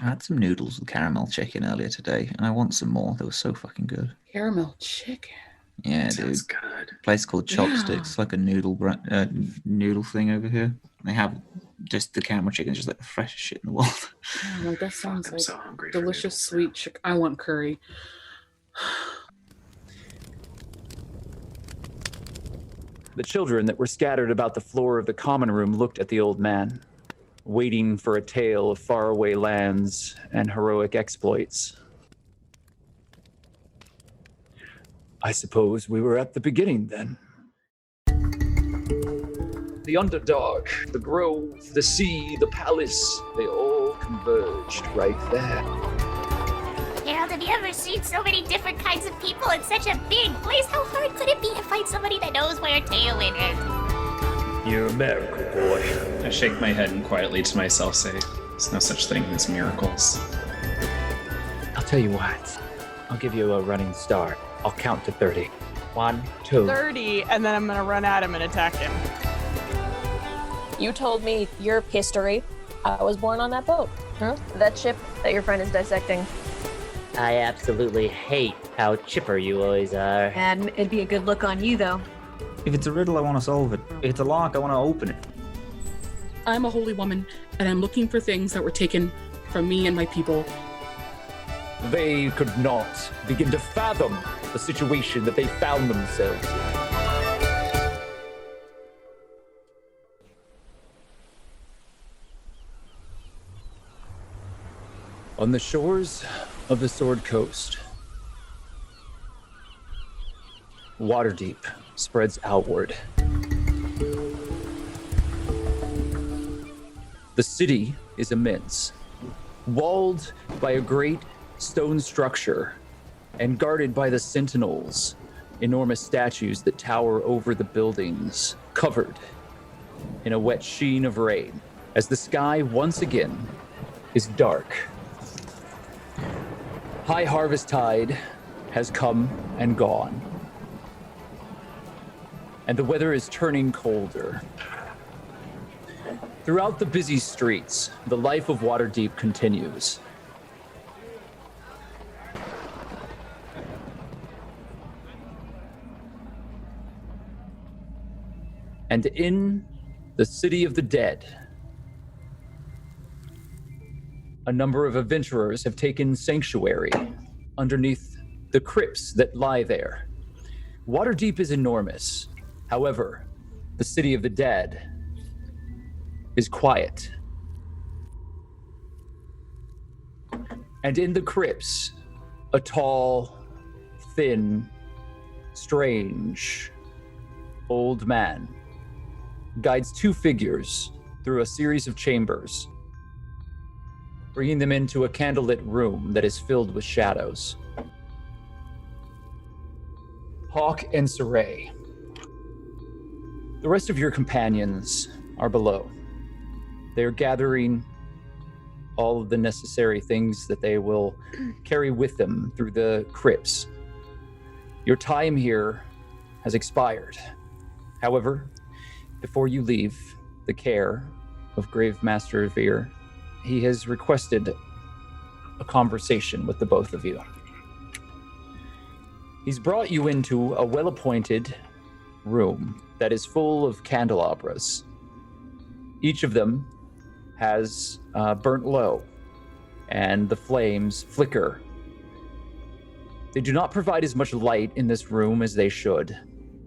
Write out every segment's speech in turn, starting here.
I had some noodles with caramel chicken earlier today, and I want some more. They were so fucking good. Caramel chicken. Yeah, Sounds dude. good. Place called Chopsticks, Yeah. like a noodle thing over here. They have just the caramel chicken, just like the freshest shit in the world. Yeah, like that sounds I'm like so hungry for delicious noodles sweet chicken. I want curry. The children that were scattered about the floor of the common room looked at the old man, waiting for a tale of faraway lands and heroic exploits. I suppose we were at the beginning then. The underdog, the grove, the sea, the palace, they all converged right there. Harold, have you ever seen so many different kinds of people in such a big place? How hard could it be to find somebody that knows where Tailwind is? You're a miracle, boy. I shake my head and quietly to myself say, there's no such thing as miracles. I'll tell you what. I'll give you a running start. I'll count to 30. 1, 2. 30, and then I'm gonna run at him and attack him. You told me your history. I was born on that boat. Huh? That ship that your friend is dissecting. I absolutely hate how chipper you always are. And it'd be a good look on you, though. If it's a riddle, I want to solve it. If it's a lock, I want to open it. I'm a holy woman, and I'm looking for things that were taken from me and my people. They could not begin to fathom the situation that they found themselves in. On the shores of the Sword Coast, Waterdeep spreads outward. The city is immense, walled by a great stone structure and guarded by the sentinels, enormous statues that tower over the buildings, covered in a wet sheen of rain, as the sky once again is dark. High harvest tide has come and gone, and the weather is turning colder. Throughout the busy streets, the life of Waterdeep continues. And in the City of the Dead, a number of adventurers have taken sanctuary underneath the crypts that lie there. Waterdeep is enormous. However, the City of the Dead is quiet. And in the crypts, a tall, thin, strange, old man guides two figures through a series of chambers, bringing them into a candlelit room that is filled with shadows. Hawk and Saray. The rest of your companions are below. They are gathering all of the necessary things that they will carry with them through the crypts. Your time here has expired. However, before you leave the care of Grave Master Veer, he has requested a conversation with the both of you. He's brought you into a well-appointed room that is full of candelabras. Each of them has burnt low, and the flames flicker. They do not provide as much light in this room as they should,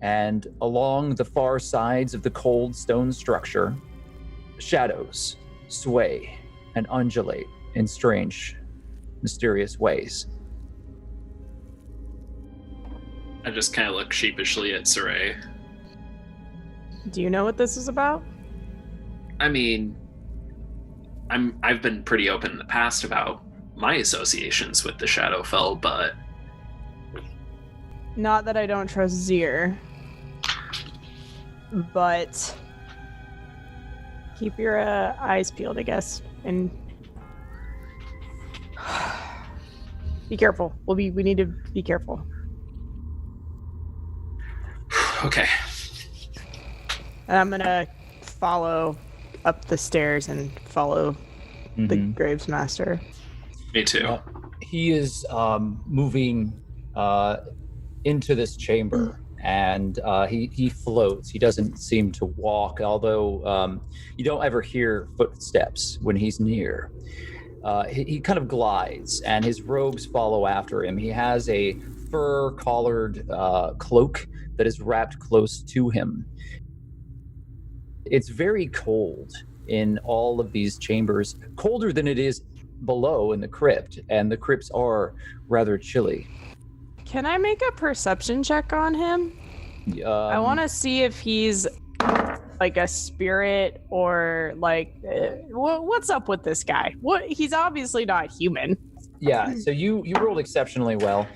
and along the far sides of the cold stone structure, shadows sway and undulate in strange, mysterious ways. I just kind of look sheepishly at Saray. Do you know what this is about? I mean, I've been pretty open in the past about my associations with the Shadowfell, but Not that I don't trust Zir, but keep your eyes peeled, I guess, and be careful. We need to be careful. okay. And I'm gonna follow up the stairs and follow the Graves Master. Me too. He is moving into this chamber, and he floats. He doesn't seem to walk, although you don't ever hear footsteps when he's near. He kind of glides, and his robes follow after him. He has a fur-collared cloak that is wrapped close to him. It's very cold in all of these chambers, colder than it is below in the crypt, and the crypts are rather chilly. Can I make a perception check on him? I want to see if he's like a spirit or like what's up with this guy? He's obviously not human. Yeah, so you rolled exceptionally well.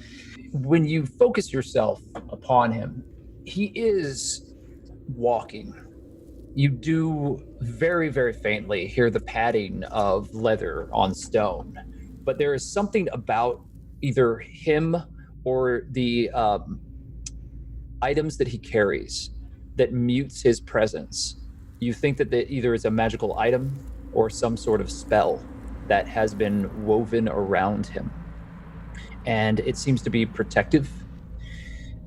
When you focus yourself upon him, he is walking. You do very, very faintly hear the padding of leather on stone, but there is something about either him or the items that he carries that mutes his presence. You think that either is a magical item or some sort of spell that has been woven around him. And it seems to be protective.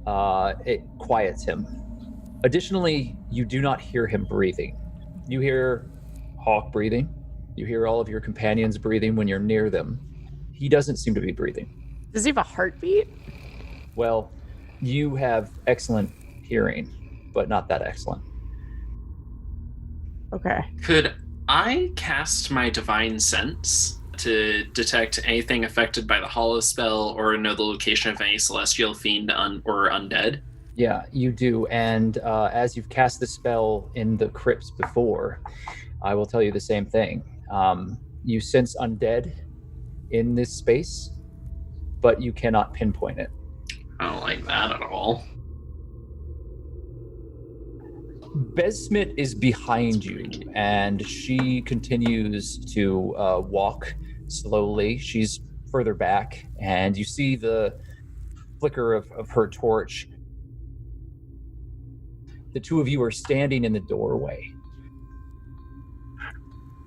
It quiets him. Additionally, you do not hear him breathing. You hear Hawk breathing. You hear all of your companions breathing when you're near them. He doesn't seem to be breathing. Does he have a heartbeat? Well, you have excellent hearing, but not that excellent. Okay. Could I cast my Divine Sense to detect anything affected by the Hollow spell or know the location of any celestial fiend or undead? Yeah, you do. And as you've cast the spell in the crypts before, I will tell you the same thing. You sense undead in this space, but you cannot pinpoint it. I don't like that at all. Besmit is behind you, and she continues to walk slowly. She's further back, and you see the flicker of her torch. The two of you are standing in the doorway.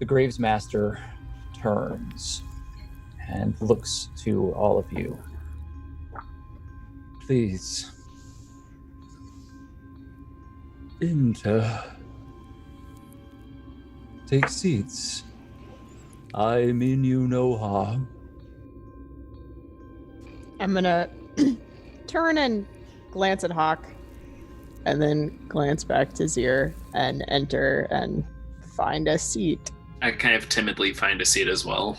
The Graves Master turns and looks to all of you. Please, enter. Take seats. I mean you no harm. I'm gonna turn and glance at Hawk, and then glance back to Zir and enter and find a seat. I kind of timidly find a seat as well.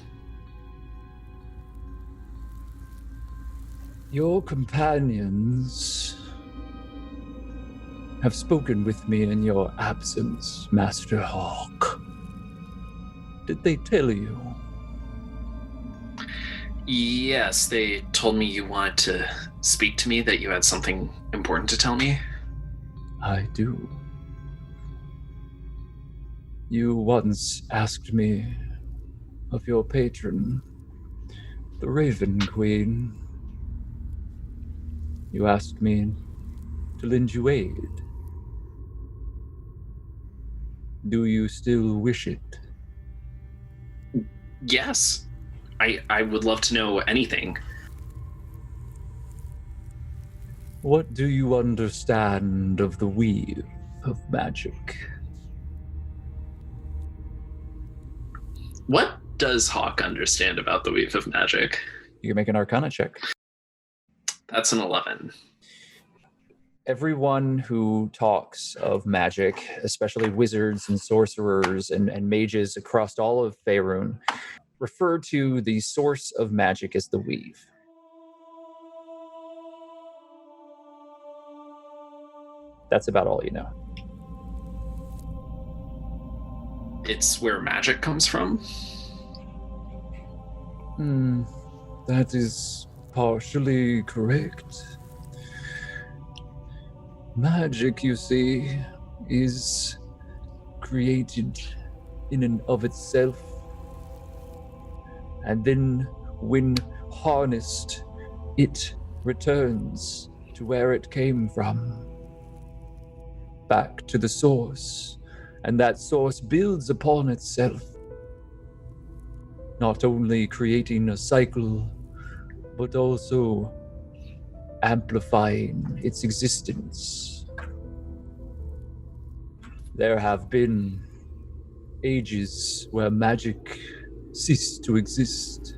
Your companions have spoken with me in your absence, Master Hawk. Did they tell you? Yes, they told me you wanted to speak to me, that you had something important to tell me. I do. You once asked me of your patron, the Raven Queen. You asked me to lend you aid. Do you still wish it? Yes. I would love to know anything. What do you understand of the weave of magic? What does Hawk understand about the weave of magic? You can make an Arcana check. That's an 11. Everyone who talks of magic, especially wizards and sorcerers and mages across all of Faerun, refer to the source of magic as the weave. That's about all you know. It's where magic comes from? That is partially correct. Magic, you see, is created in and of itself. And then, when harnessed, it returns to where it came from. Back to the source. And that source builds upon itself. not only creating a cycle, but also amplifying its existence. There have been ages where magic ceased to exist.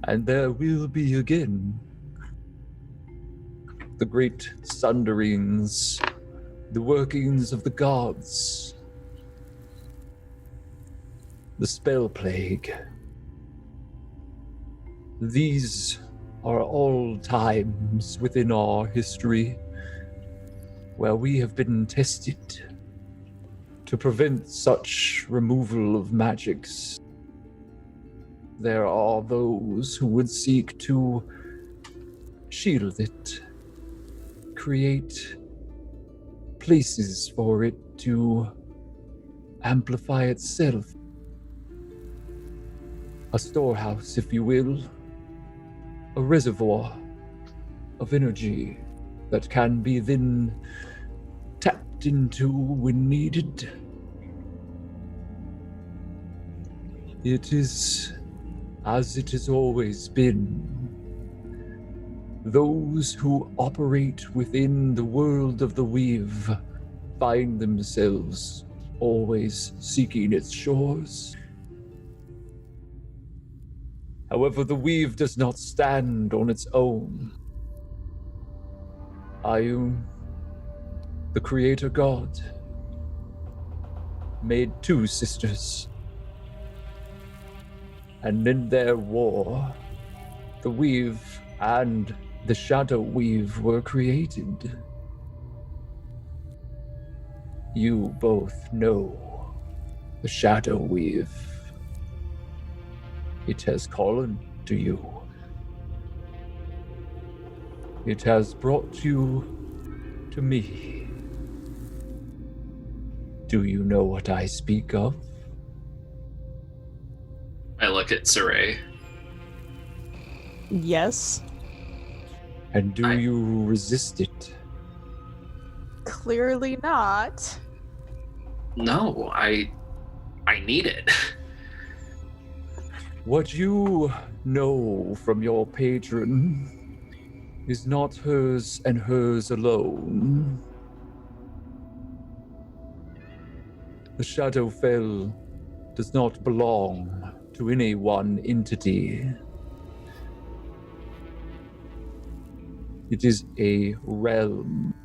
And there will be again. The great sunderings, the workings of the gods, the spell plague. These are all times within our history where we have been tested to prevent such removal of magics. There are those who would seek to shield it, create places for it to amplify itself. A storehouse, if you will, a reservoir of energy that can be then tapped into when needed. It is as it has always been. Those who operate within the world of the weave find themselves always seeking its shores. However, the weave does not stand on its own. Ayun, the creator god, made two sisters. And in their war, the weave and the shadow weave were created. You both know the shadow weave. It has called to you. It has brought you to me. Do you know what I speak of? I look at Saray. Yes. And do you resist it? Clearly not. No, I need it. What you know from your patron is not hers and hers alone. The Shadowfell does not belong to any one entity. It is a realm.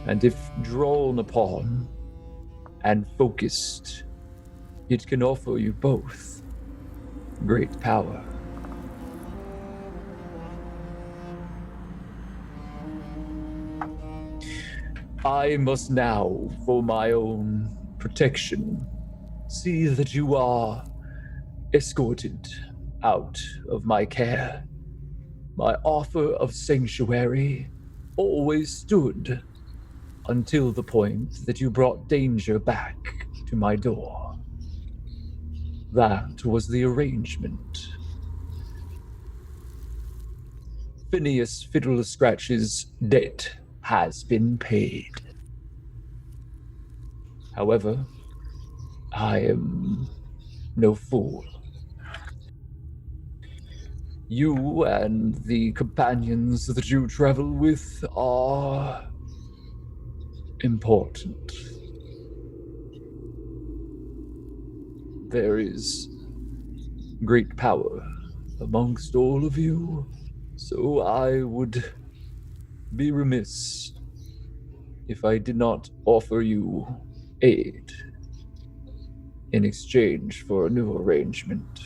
And if drawn upon and focused, it can offer you both great power. I must now, for my own protection, see that you are escorted out of my care. My offer of sanctuary always stood until the point that you brought danger back to my door. That was the arrangement. Phineas Fiddler-Scratch's debt has been paid. However, I am no fool. You and the companions that you travel with are important. There is great power amongst all of you, so I would be remiss if I did not offer you aid in exchange for a new arrangement.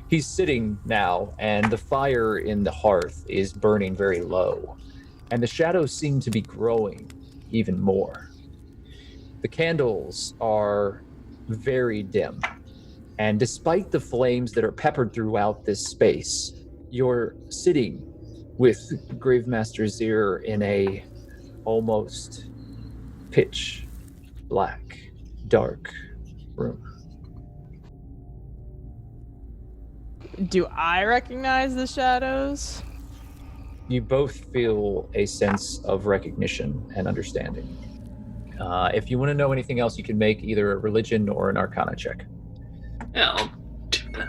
He's sitting now, and the fire in the hearth is burning very low, and the shadows seem to be growing even more. The candles are very dim, and despite the flames that are peppered throughout this space, you're sitting with Gravemaster Zir in a almost pitch black, dark room. Do I recognize the shadows? You both feel a sense of recognition and understanding. If you want to know anything else, you can make either a religion or an arcana check. Yeah, I'll do that.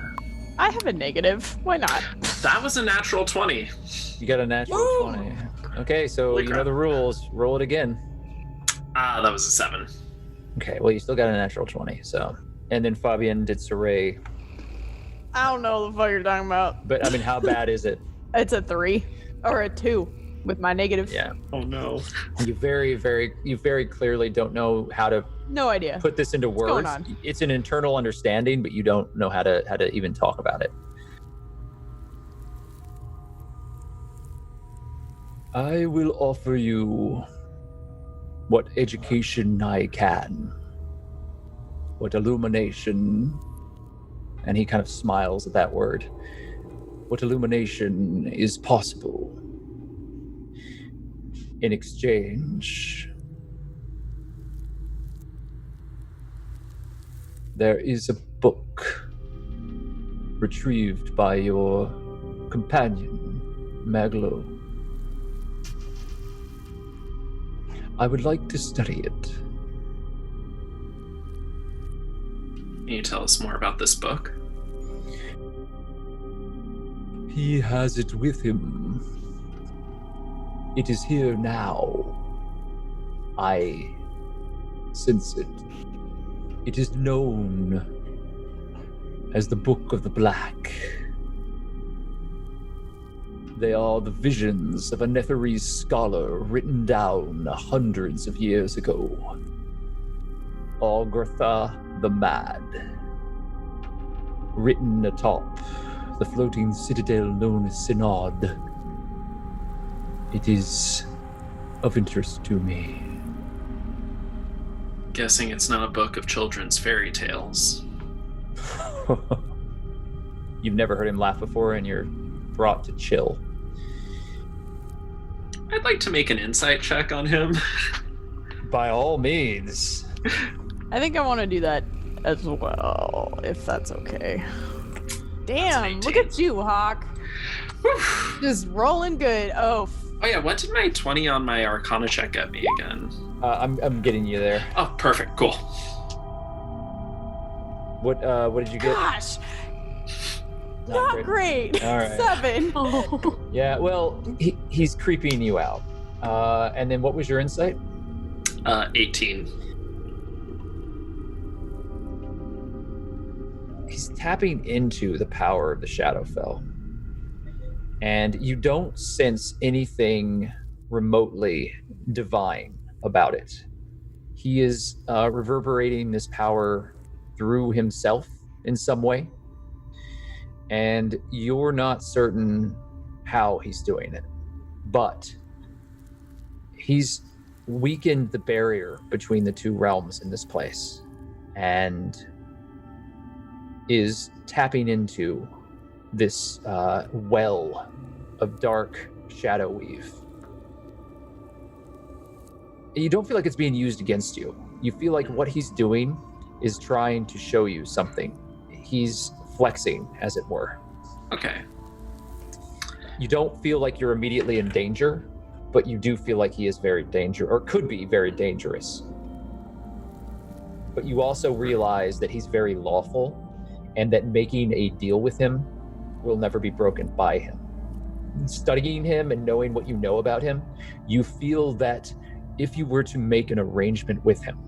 I have a negative. Why not? That was a natural 20. You got a natural 20. Okay, so Holy you crap. know the rules. Roll it again. That was a 7. Okay, well, you still got a natural 20, so. And then Fabian did Saray. I don't know the fuck you're talking about. But, I mean, how bad is it? It's a 3 or a 2 with my negative. Yeah. Oh, no. You very clearly don't know how to No idea. put this into words. going on? It's an internal understanding, but you don't know how to even talk about it. I will offer you what education I can, what illumination, and he kind of smiles at that word, what illumination is possible. In exchange, there is a book retrieved by your companion, MacLeod. I would like to study it. Can you tell us more about this book? He has it with him. It is here now. I sense it. It is known as the Book of the Black. They are the visions of a Netherese scholar written down hundreds of years ago. Algratha the Mad. Written atop the floating citadel known as Synod. It is of interest to me. Guessing it's not a book of children's fairy tales. You've never heard him laugh before, and you're brought to chill. I'd like to make an insight check on him. By all means. I think I want to do that as well, if that's okay. Damn, look at you, Hawk. Just rolling good. Oh yeah, what did my 20 on my Arcana check get me again? I'm getting you there. Oh, perfect, cool. What did you get? gosh, not great. All right. 7. Yeah, well, he's creeping you out. And then what was your insight? 18. He's tapping into the power of the Shadowfell. And you don't sense anything remotely divine about it. He is reverberating this power through himself in some way. And you're not certain how he's doing it. But he's weakened the barrier between the two realms in this place. And is tapping into this well of dark shadow weave. You don't feel like it's being used against you. You feel like what he's doing is trying to show you something. He's flexing, as it were. Okay. You don't feel like you're immediately in danger, but you do feel like he is very dangerous, or could be very dangerous. But you also realize that he's very lawful, and that making a deal with him will never be broken by him. Studying him and knowing what you know about him, you feel that if you were to make an arrangement with him,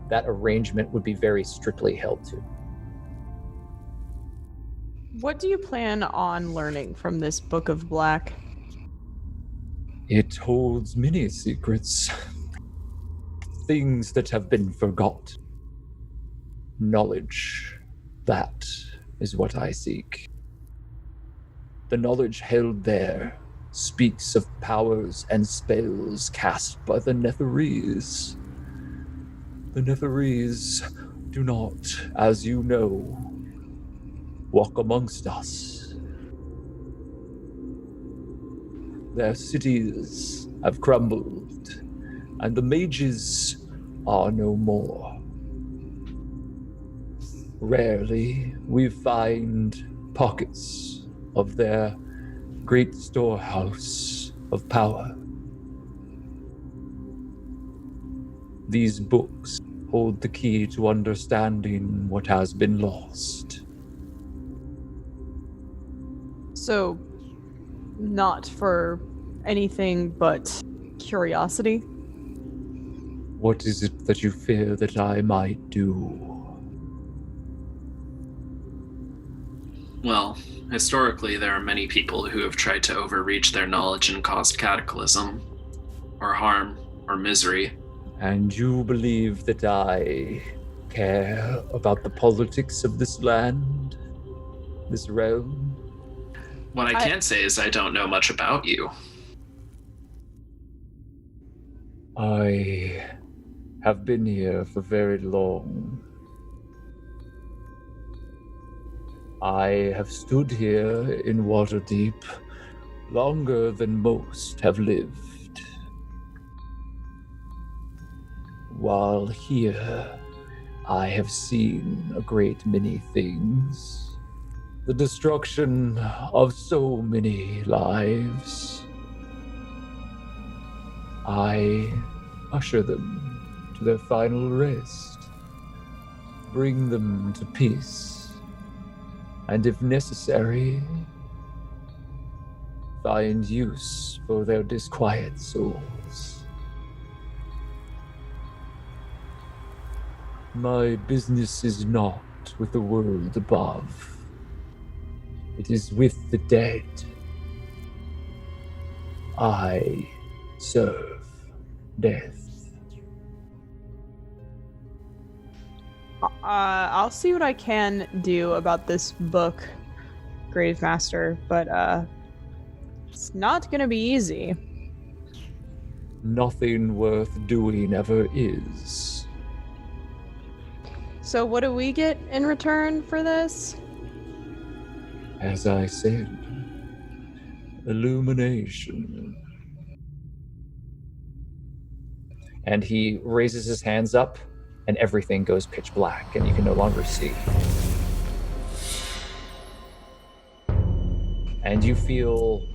that arrangement would be very strictly held to. What do you plan on learning from this Book of Black? It holds many secrets, things that have been forgot. Knowledge, that is what I seek. The knowledge held there speaks of powers and spells cast by the Netherese. The Netherese do not, as you know, walk amongst us. Their cities have crumbled, and the mages are no more. Rarely we find pockets of their great storehouse of power. These books hold the key to understanding what has been lost. So, not for anything but curiosity? What is it that you fear that I might do? Well, historically, there are many people who have tried to overreach their knowledge and caused cataclysm, or harm, or misery. And you believe that I care about the politics of this land, this realm? What I can say is I don't know much about you. I have been here for very long. I have stood here in Waterdeep longer than most have lived. While here, I have seen a great many things. The destruction of so many lives. I usher them to their final rest, bring them to peace, and if necessary, find use for their disquiet souls. My business is not with the world above. It is with the dead. I serve death. I'll see what I can do about this book, Grave Master, but it's not gonna be easy. Nothing worth doing ever is. So what do we get in return for this? As I said, illumination. And he raises his hands up, and everything goes pitch black, and you can no longer see. And you feel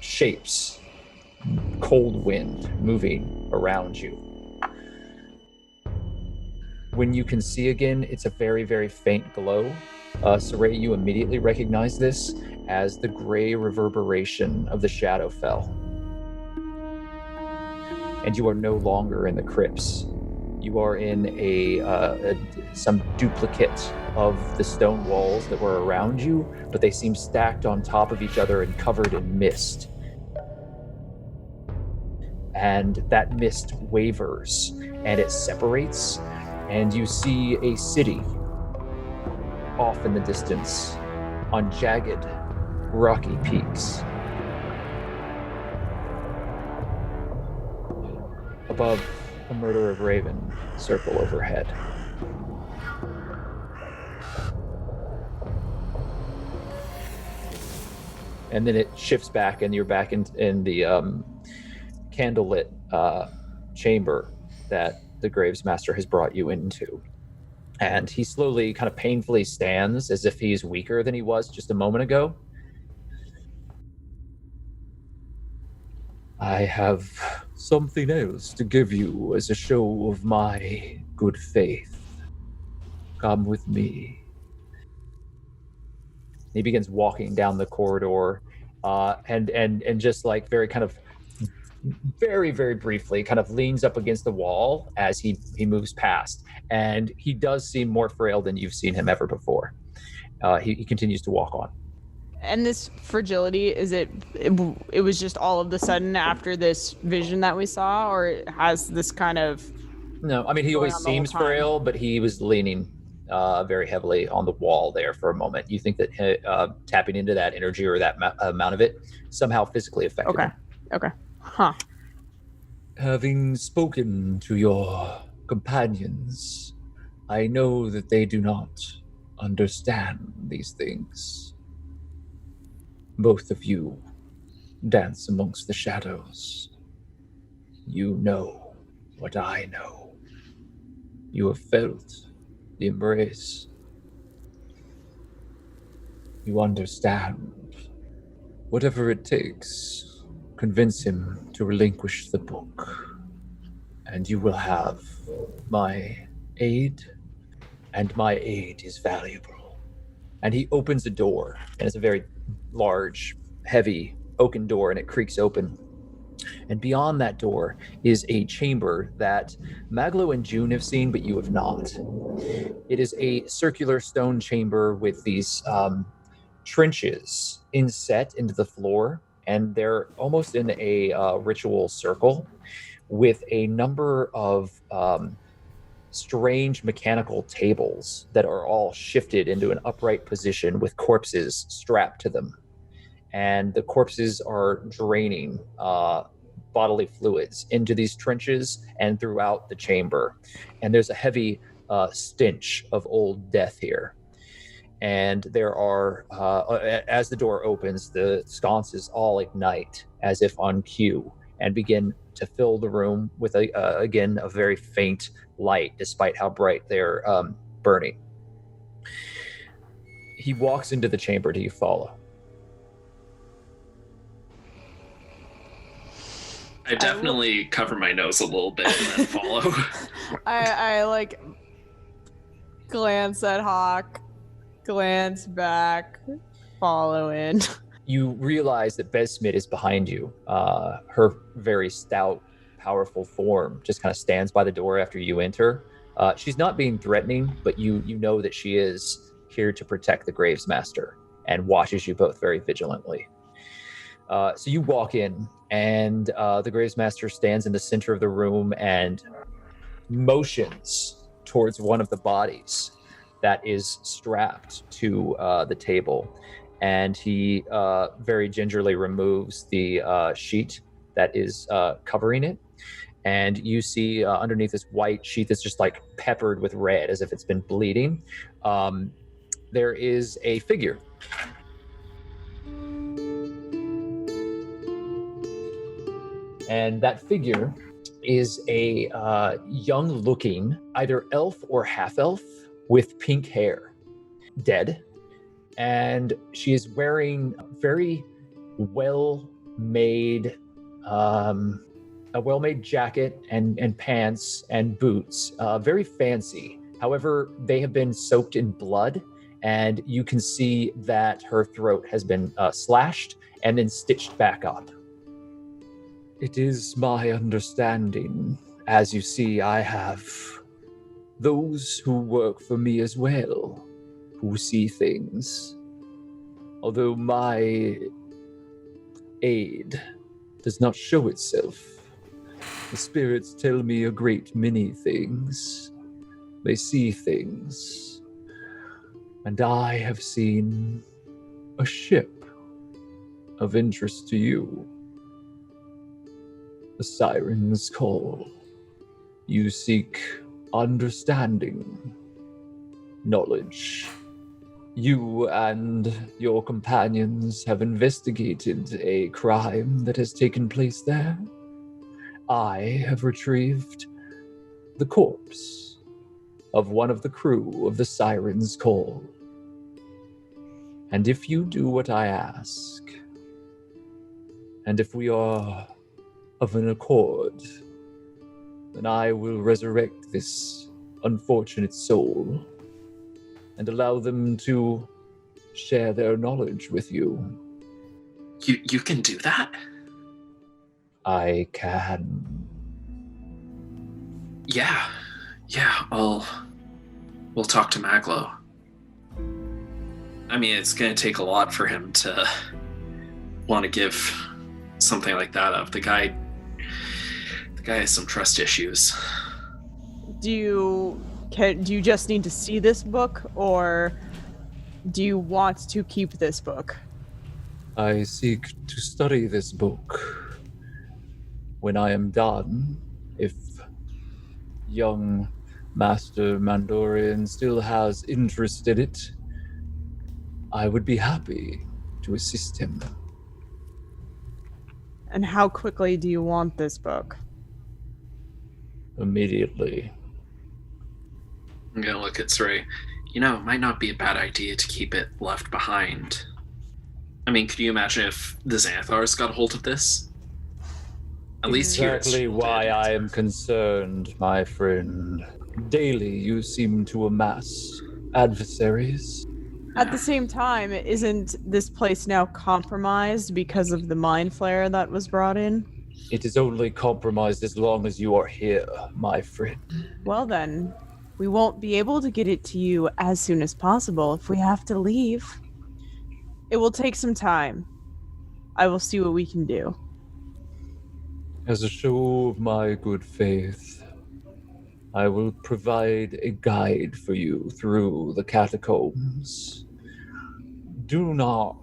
shapes, cold wind moving around you. When you can see again, it's a very, very faint glow. Saray, you immediately recognize this as the gray reverberation of the Shadowfell. And you are no longer in the crypts. You are in some duplicate of the stone walls that were around you, but they seem stacked on top of each other and covered in mist. And that mist wavers, and it separates, and you see a city off in the distance on jagged, rocky peaks. Above, a murder of raven circle overhead. And then it shifts back, and you're back in the candlelit chamber that the Graves Master has brought you into. And he slowly, kind of painfully stands as if he's weaker than he was just a moment ago. I have something else to give you as a show of my good faith. Come with me. He begins walking down the corridor, and just like very kind of very, very briefly kind of leans up against the wall as he moves past. And he does seem more frail than you've seen him ever before. He continues to walk on. And this fragility, it was just all of the sudden after this vision that we saw, or has this kind of... No, I mean, he always seems frail, but he was leaning very heavily on the wall there for a moment. You think that tapping into that energy or that amount of it somehow physically affected him. Okay. Huh. Having spoken to your companions, I know that they do not understand these things. Both of you dance amongst the shadows. You know what I know. You have felt the embrace. You understand. Whatever it takes, convince him to relinquish the book, and you will have my aid, and my aid is valuable. And he opens a door, and it's a very large, heavy oaken door, and it creaks open. And beyond that door is a chamber that MacLeod and June have seen, but you have not. It is a circular stone chamber with these trenches inset into the floor, and they're almost in a ritual circle with a number of strange mechanical tables that are all shifted into an upright position with corpses strapped to them. And the corpses are draining bodily fluids into these trenches and throughout the chamber. And there's a heavy stench of old death here. And there are, as the door opens, the sconces all ignite as if on cue and begin to fill the room with, again, a very faint light, despite how bright they're burning. He walks into the chamber. Do you follow? I definitely cover my nose a little bit and then follow. I like glance at Hawk, glance back, follow in. You realize that Besmit is behind you. Her very stout, powerful form just kind of stands by the door after you enter. She's not being threatening, but you know that she is here to protect the Graves Master and watches you both very vigilantly. So you walk in, and the Graves Master stands in the center of the room and motions towards one of the bodies that is strapped to the table. And he very gingerly removes the sheet that is covering it. And you see underneath this white sheet that's just like peppered with red as if it's been bleeding, there is a figure. And that figure is a young-looking, either elf or half-elf with pink hair, dead. And she is wearing very well-made, a well-made jacket and pants and boots, very fancy. However, they have been soaked in blood, and you can see that her throat has been slashed and then stitched back up. It is my understanding. As you see, I have those who work for me as well, who see things. Although my aid does not show itself, the spirits tell me a great many things. They see things. And I have seen a ship of interest to you. The Siren's Call. You seek understanding, knowledge. You and your companions have investigated a crime that has taken place there. I have retrieved the corpse of one of the crew of the Siren's Call. And if you do what I ask, and if we are of an accord, then I will resurrect this unfortunate soul and allow them to share their knowledge with you. You can do that? I can. Yeah, we'll talk to MacLeod. I mean, it's gonna take a lot for him to want to give something like that up. The guy has some trust issues. Do you just need to see this book, or do you want to keep this book? I seek to study this book. When I am done, if young Master Mandorian still has interest in it, I would be happy to assist him. And how quickly do you want this book? Immediately. I'm gonna look at Saray. It might not be a bad idea to keep it left behind. I mean, could you imagine if the Xanthars got a hold of this? At least here exactly why I am concerned, my friend. Daily, you seem to amass adversaries. At the same time, isn't this place now compromised because of the mind flare that was brought in? It is only compromised as long as you are here, my friend. Well then, we won't be able to get it to you as soon as possible if we have to leave. It will take some time. I will see what we can do. As a show of my good faith, I will provide a guide for you through the catacombs. Do not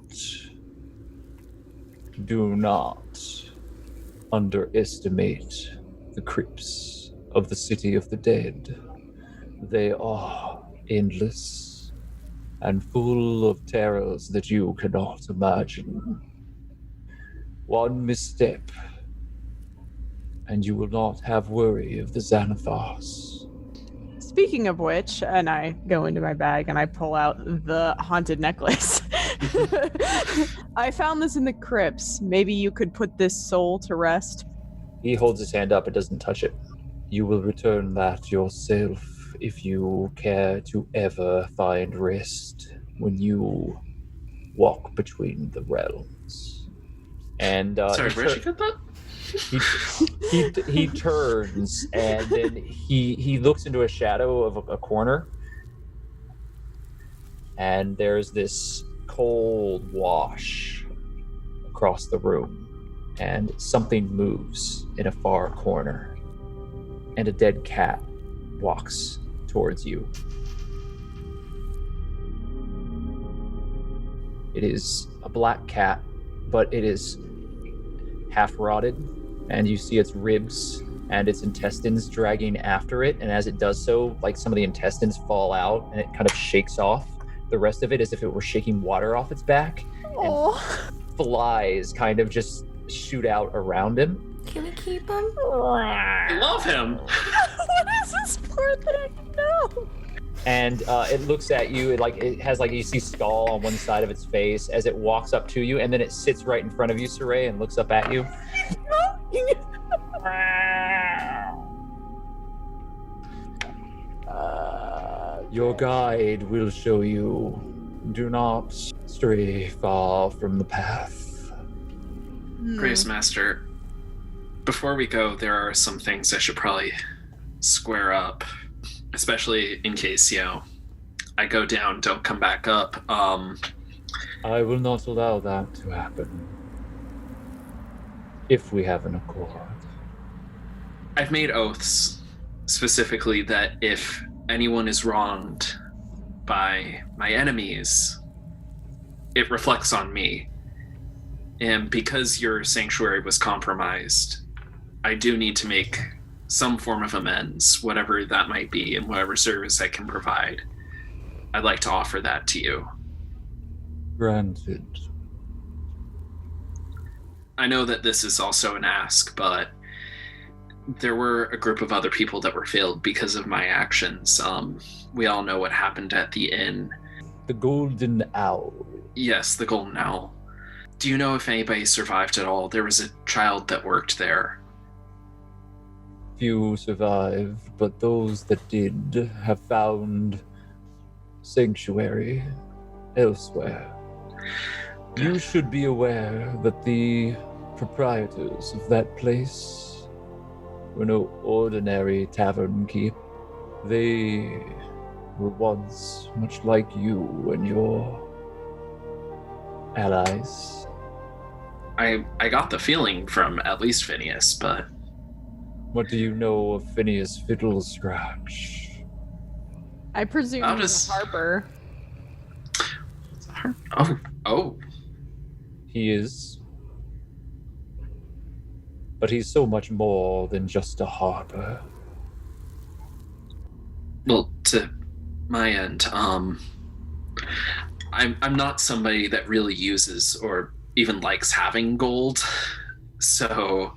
underestimate the crypts of the City of the Dead. They are endless and full of terrors that you cannot imagine. One misstep, and you will not have worry of the Xanathars. Speaking of which, and I go into my bag and I pull out the haunted necklace. I found this in the crypts. Maybe you could put this soul to rest. He holds his hand up and doesn't touch it. You will return that yourself if you care to ever find rest when you walk between the realms. And sorry, where'd you get that? He turns and then he looks into a shadow of a corner, and there's this cold wash across the room, and something moves in a far corner, and a dead cat walks towards you. It is a black cat, but it is half rotted, and you see its ribs and its intestines dragging after it, and as it does so, like, some of the intestines fall out and it kind of shakes off the rest of it as if it were shaking water off its back. Oh. And flies kind of just shoot out around him. Can we keep him? I love him. What is this part that I know? And it looks at you. It has you see skull on one side of its face as it walks up to you, and then it sits right in front of you, Saray, and looks up at you. Your guide will show you. Do not stray far from the path. Grace Master, before we go, there are some things I should probably square up, especially in case, I go down, don't come back up. I will not allow that to happen. If we have an accord. I've made oaths, specifically that if anyone is wronged by my enemies, it reflects on me. And because your sanctuary was compromised, I do need to make some form of amends, whatever that might be, and whatever service I can provide. I'd like to offer that to you. Granted. I know that this is also an ask, but there were a group of other people that were failed because of my actions. We all know what happened at the inn. The Golden Owl. Yes, the Golden Owl. Do you know if anybody survived at all? There was a child that worked there. Few survived, but those that did have found sanctuary elsewhere. You should be aware that the proprietors of that place were no ordinary tavern keep. They were once much like you and your allies. I got the feeling from at least Phineas, but... What do you know of Phineas Fiddlescratch? I presume he's a Harper. Oh. He is. But he's so much more than just a harper. Well, to my end, I'm not somebody that really uses or even likes having gold. So,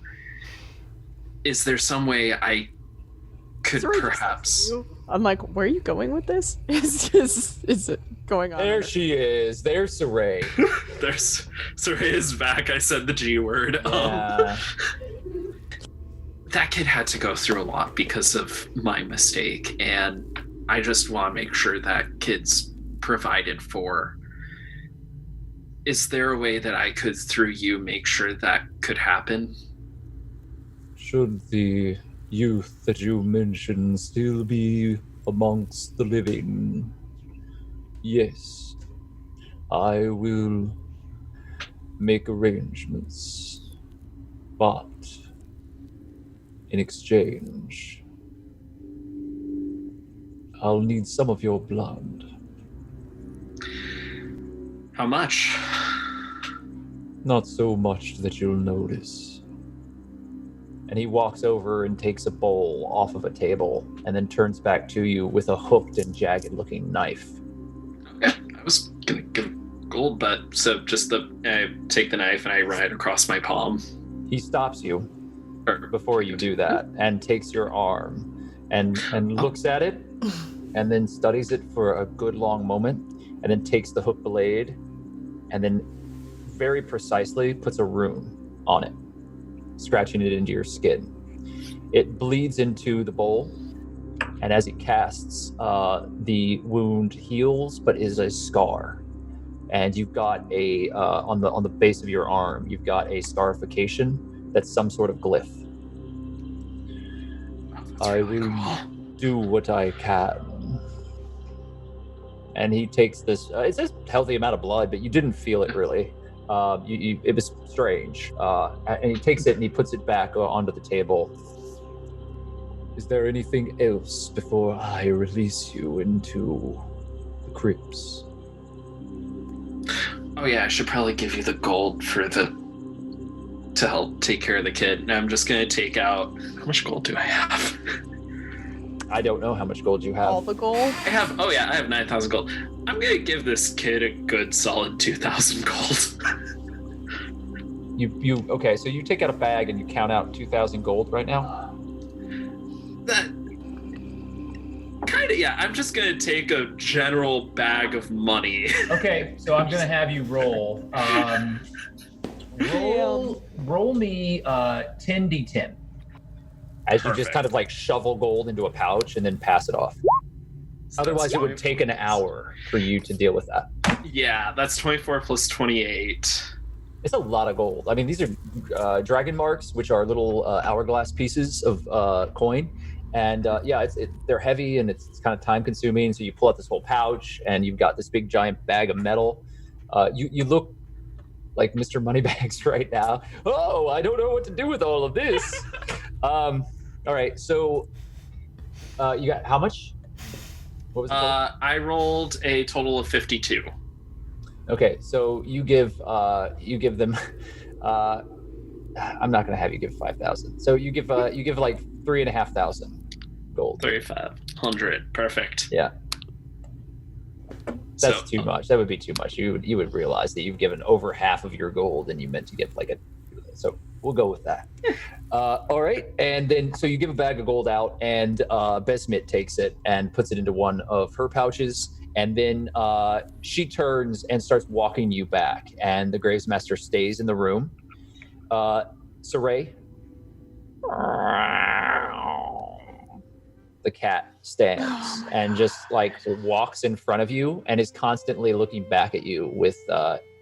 is there some way I could perhaps... I'm like, where are you going with this? Is it going on? There she is. There's Saray. There's Saray is back. I said the G word. Yeah. that kid had to go through a lot because of my mistake, and I just want to make sure that kid's provided for. Is there a way that I could, through you, make sure that could happen? Should the youth that you mentioned still be amongst the living, yes, I will make arrangements, but in exchange, I'll need some of your blood. How much? Not so much that you'll notice. And he walks over and takes a bowl off of a table and then turns back to you with a hooked and jagged looking knife. Okay, I was gonna give gold, but so just I take the knife and I run it across my palm. He stops you before you do that and takes your arm and looks at it and then studies it for a good long moment and then takes the hook blade and then very precisely puts a rune on it, scratching it into your skin. It bleeds into the bowl, and as it casts, the wound heals but is a scar. And you've got a on the base of your arm, you've got a scarification that's some sort of glyph. I will do what I can. And he takes this. It's a healthy amount of blood, but you didn't feel it really. It was strange. And he takes it and he puts it back onto the table. Is there anything else before I release you into the crypts? Oh yeah, I should probably give you the gold to help take care of the kid. And I'm just gonna take out, how much gold do I have? I don't know how much gold you have. All the gold? I have 9,000 gold. I'm gonna give this kid a good solid 2,000 gold. Okay, so you take out a bag and you count out 2,000 gold right now? That kind of, yeah. I'm just gonna take a general bag of money. Okay, so I'm gonna have you roll. Roll me 10d10. As you just kind of like shovel gold into a pouch and then pass it off. So Otherwise, it would take an hour for you to deal with that. Yeah, that's 24 plus 28. It's a lot of gold. I mean, these are dragon marks, which are little hourglass pieces of coin. And they're heavy and it's kind of time consuming. So you pull out this whole pouch and you've got this big giant bag of metal. You look like Mr. Moneybags right now. Oh, I don't know what to do with all of this. All right, so you got how much? What was it? I rolled a total of 52. Okay, so you give them. I'm not gonna have you give 5,000. So you give like 3,500 gold. 3,500. Perfect. Yeah. That's too much. That would be too much. You would realize that you've given over half of your gold, and you meant to give like a. So we'll go with that. All right, and then so you give a bag of gold out, and Besmit takes it and puts it into one of her pouches, and then she turns and starts walking you back, and the Gravesmaster stays in the room. Saray, the cat stands and just like walks in front of you and is constantly looking back at you with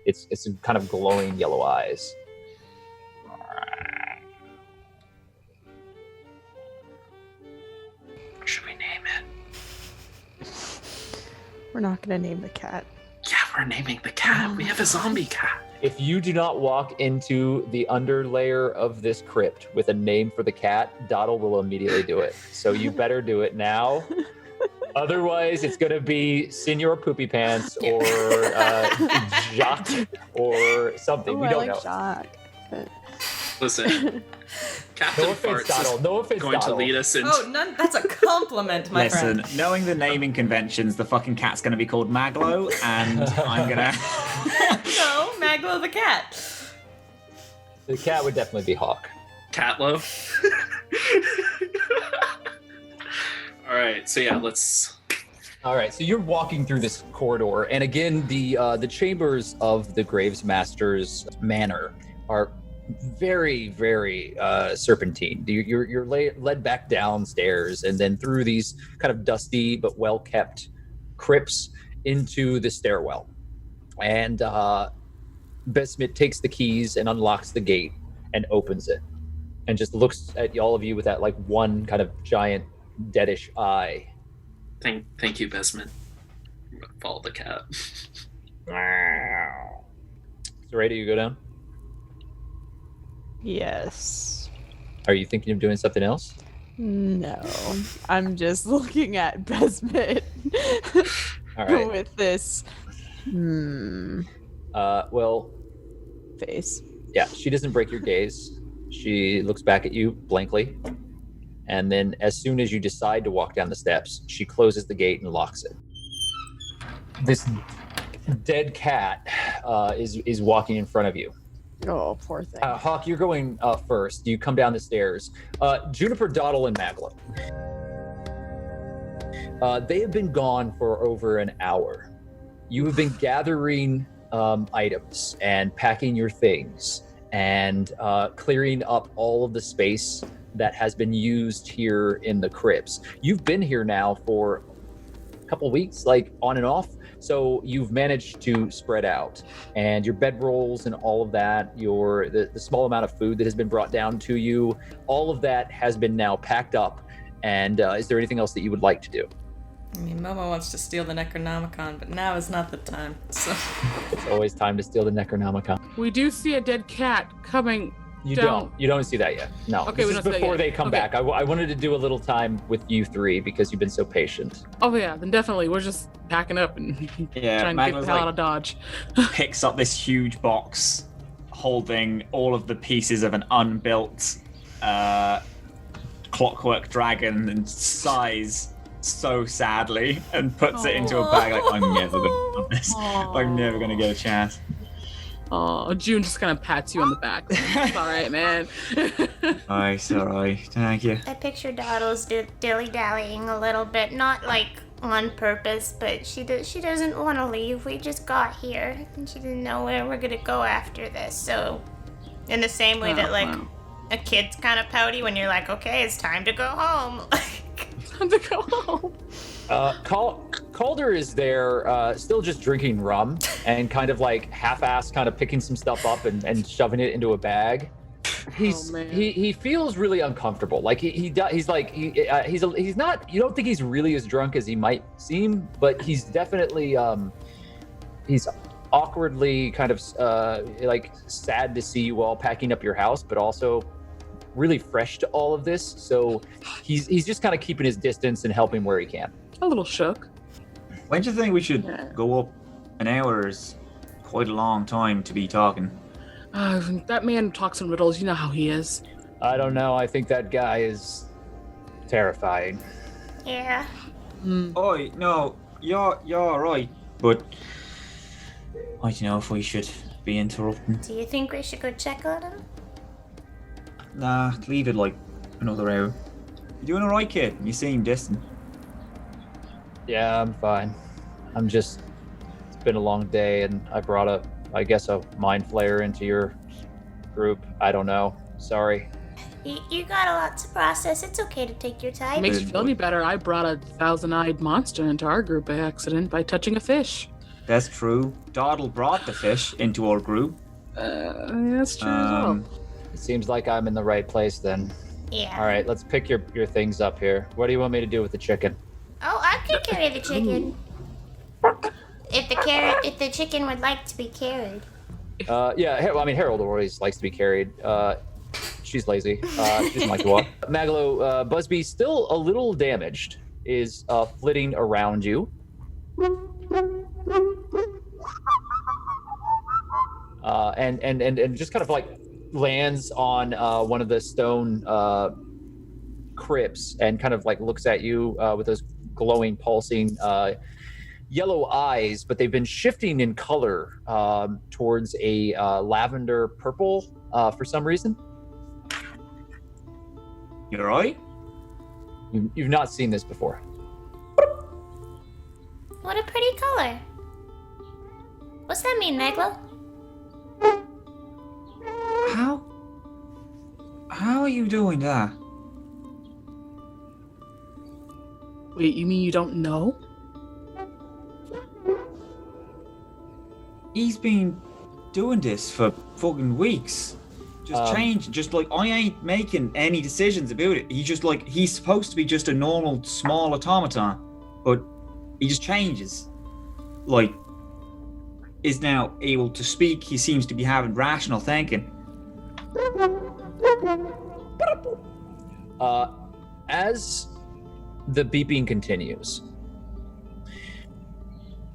its kind of glowing yellow eyes. Should we name it? We're not gonna name the cat. Yeah, we're naming the cat. We have a zombie cat. If you do not walk into the underlayer of this crypt with a name for the cat, Doddle will immediately do it. So you better do it now. Otherwise, it's going to be Senor Poopy Pants or Jacques or something. We don't know. Jacques, but... Listen, Captain Farts is going to lead us into... Oh, that's a compliment, my friend. Listen, knowing the naming conventions, the fucking cat's going to be called MacLeod, and I'm going to... No, MacLeod the cat. The cat would definitely be Hawk. Catlo? All right, so yeah, let's... All right, so you're walking through this corridor, and again, the chambers of the Gravesmaster's manor are very, very serpentine. You're led back downstairs and then through these kind of dusty but well-kept crypts into the stairwell. And Besmit takes the keys and unlocks the gate and opens it and just looks at all of you with that like one kind of giant deadish eye. Thank you, Besmit. I'm gonna follow the cat. So, Ray, do you go down? Yes. Are you thinking of doing something else? No. I'm just looking at Besmit All right. with this well, face. Yeah, she doesn't break your gaze. She looks back at you blankly. And then as soon as you decide to walk down the steps, she closes the gate and locks it. This dead cat is walking in front of you. Oh, poor thing. Hawk, you're going first. You come down the stairs. Juniper, Dawdle, and MacLeod. They have been gone for over an hour. You have been gathering items and packing your things and clearing up all of the space that has been used here in the crypts. You've been here now for a couple weeks, like on and off. So you've managed to spread out, and your bedrolls and all of that, the small amount of food that has been brought down to you, all of that has been now packed up. And is there anything else that you would like to do? I mean, Momo wants to steal the Necronomicon, but now is not the time. So It's always time to steal the Necronomicon. We do see a dead cat coming You down. don't. You don't see that yet. No. Okay, we this is don't see that before yet. they come Okay. back. I wanted to do a little time with you three because you've been so patient. Oh yeah, then definitely we're just packing up and trying to get the hell out of Dodge. Picks up this huge box holding all of the pieces of an unbuilt clockwork dragon and sighs so sadly and puts it into a bag like, I'm never gonna do this. I'm never gonna get a chance. Oh, June just kind of pats you on the back. It's all right, man. It's all right. Thank you. I picture Doddles dilly-dallying a little bit, not like on purpose, but she doesn't want to leave. We just got here, and she didn't know where we're gonna go after this. So, in the same way that like a kid's kind of pouty when you're like, okay, it's time to go home. Time to go home. Calder is there, still just drinking rum and kind of like half-assed, kind of picking some stuff up and shoving it into a bag. He feels really uncomfortable. Like he's not. You don't think he's really as drunk as he might seem, but he's definitely he's awkwardly kind of like sad to see you all packing up your house, but also really fresh to all of this. So he's just kind of keeping his distance and helping where he can. A little shook. When do you think we should go up? An hour is quite a long time to be talking. That man talks in riddles. You know how he is. I don't know. I think that guy is terrifying. Yeah. Oh no, you're all right, but I don't know if we should be interrupting. Do you think we should go check on him? Nah, leave it like another hour. You doing all right, kid? You seem distant. Yeah, I'm fine. It's been a long day, and I brought a mind flayer into your group. I don't know. Sorry. You got a lot to process. It's okay to take your time. It makes you feel any better. I brought a 1,000-eyed monster into our group by accident by touching a fish. That's true. Dawdle brought the fish into our group. That's true as well. It seems like I'm in the right place then. Yeah. All right, let's pick your things up here. What do you want me to do with the chicken? Oh, I can carry the chicken. If the chicken would like to be carried. Harold always likes to be carried. She's lazy. She doesn't like to walk. Maglo, Busby, still a little damaged, is flitting around you. And just kind of like lands on one of the stone crypts and kind of like looks at you with those glowing, pulsing yellow eyes, but they've been shifting in color towards a lavender purple for some reason. You all right? You've not seen this before. What a pretty color. What's that mean, Maglo? you doing that? Wait, you mean you don't know? He's been doing this for fucking weeks. Just just like, I ain't making any decisions about it. He's just like, he's supposed to be just a normal small automaton, but he just changes. Like, is now able to speak. He seems to be having rational thinking. As the beeping continues,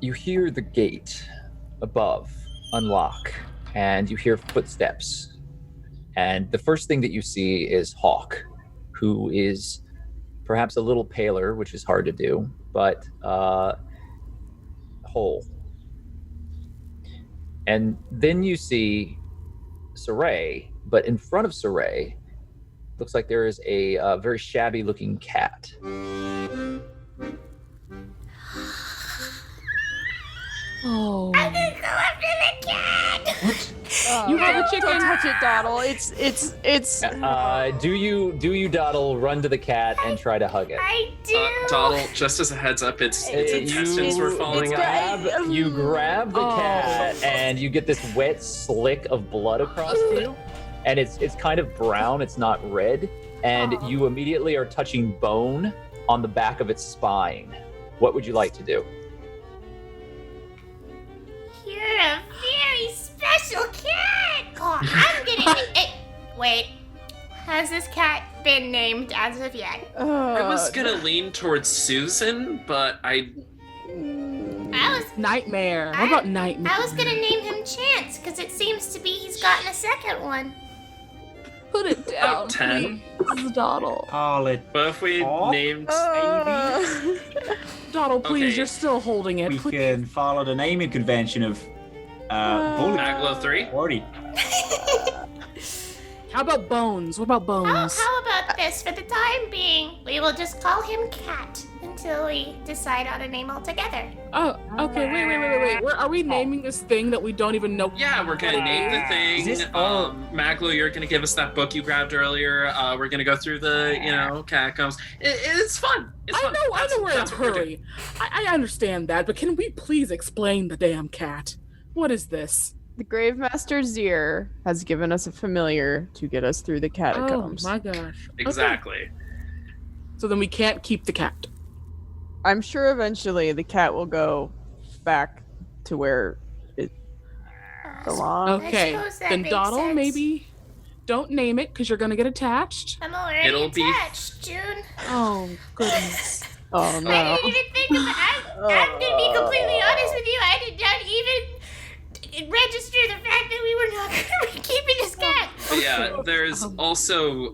you hear the gate above unlock, and you hear footsteps. And the first thing that you see is Hawk, who is perhaps a little paler, which is hard to do, but whole. And then you see Saray, but in front of Saray, looks like there is a very shabby-looking cat. Oh. I'm gonna go after the cat. What? You have a chicken. Don't touch it, Doddle. It's. Do you, Doddle, run to the cat and try to hug it? I do. Doddle, just as a heads up, its intestines were falling out. You grab the cat and you get this wet slick of blood across you, and it's kind of brown. It's not red, and you immediately are touching bone on the back of its spine. What would you like to do? You're a very special cat. Oh, I'm gonna. Wait, has this cat been named as of yet? I was gonna lean towards Susan, but I was Nightmare. What about Nightmare? I was gonna name him Chance because it seems to be he's gotten a second one. Put it down. About 10. Please, Doddle. Call it. But if we named Doddle, please, Okay. you're still holding it. We Please. can follow the naming convention of Bullet. MacLeod 3. 40. How about Bones? What about Bones? How about this? For the time being, we will just call him Cat until we decide on a name altogether. Oh, okay. Wait. Are we naming this thing that we don't even know? Yeah, we're gonna name the thing. Is this- MacLeod, you're gonna give us that book you grabbed earlier. We're gonna go through the, catacombs. It's fun. It's fun. I know we're in a That's what we're hurry. I understand that, but can we please explain the damn cat? What is this? The Gravemaster Zir has given us a familiar to get us through the catacombs. Oh my gosh. Exactly. Okay. So then we can't keep the cat. I'm sure eventually the cat will go back to where it belongs. Okay, suppose that then makes Doddle, sense. maybe don't name it because you're gonna get attached. I'm already It'll be- attached, June. Oh goodness. Oh no. I didn't even think of that. I'm gonna be completely honest with you. I did not even register the fact that we were not gonna be keeping this cat. But yeah, there's also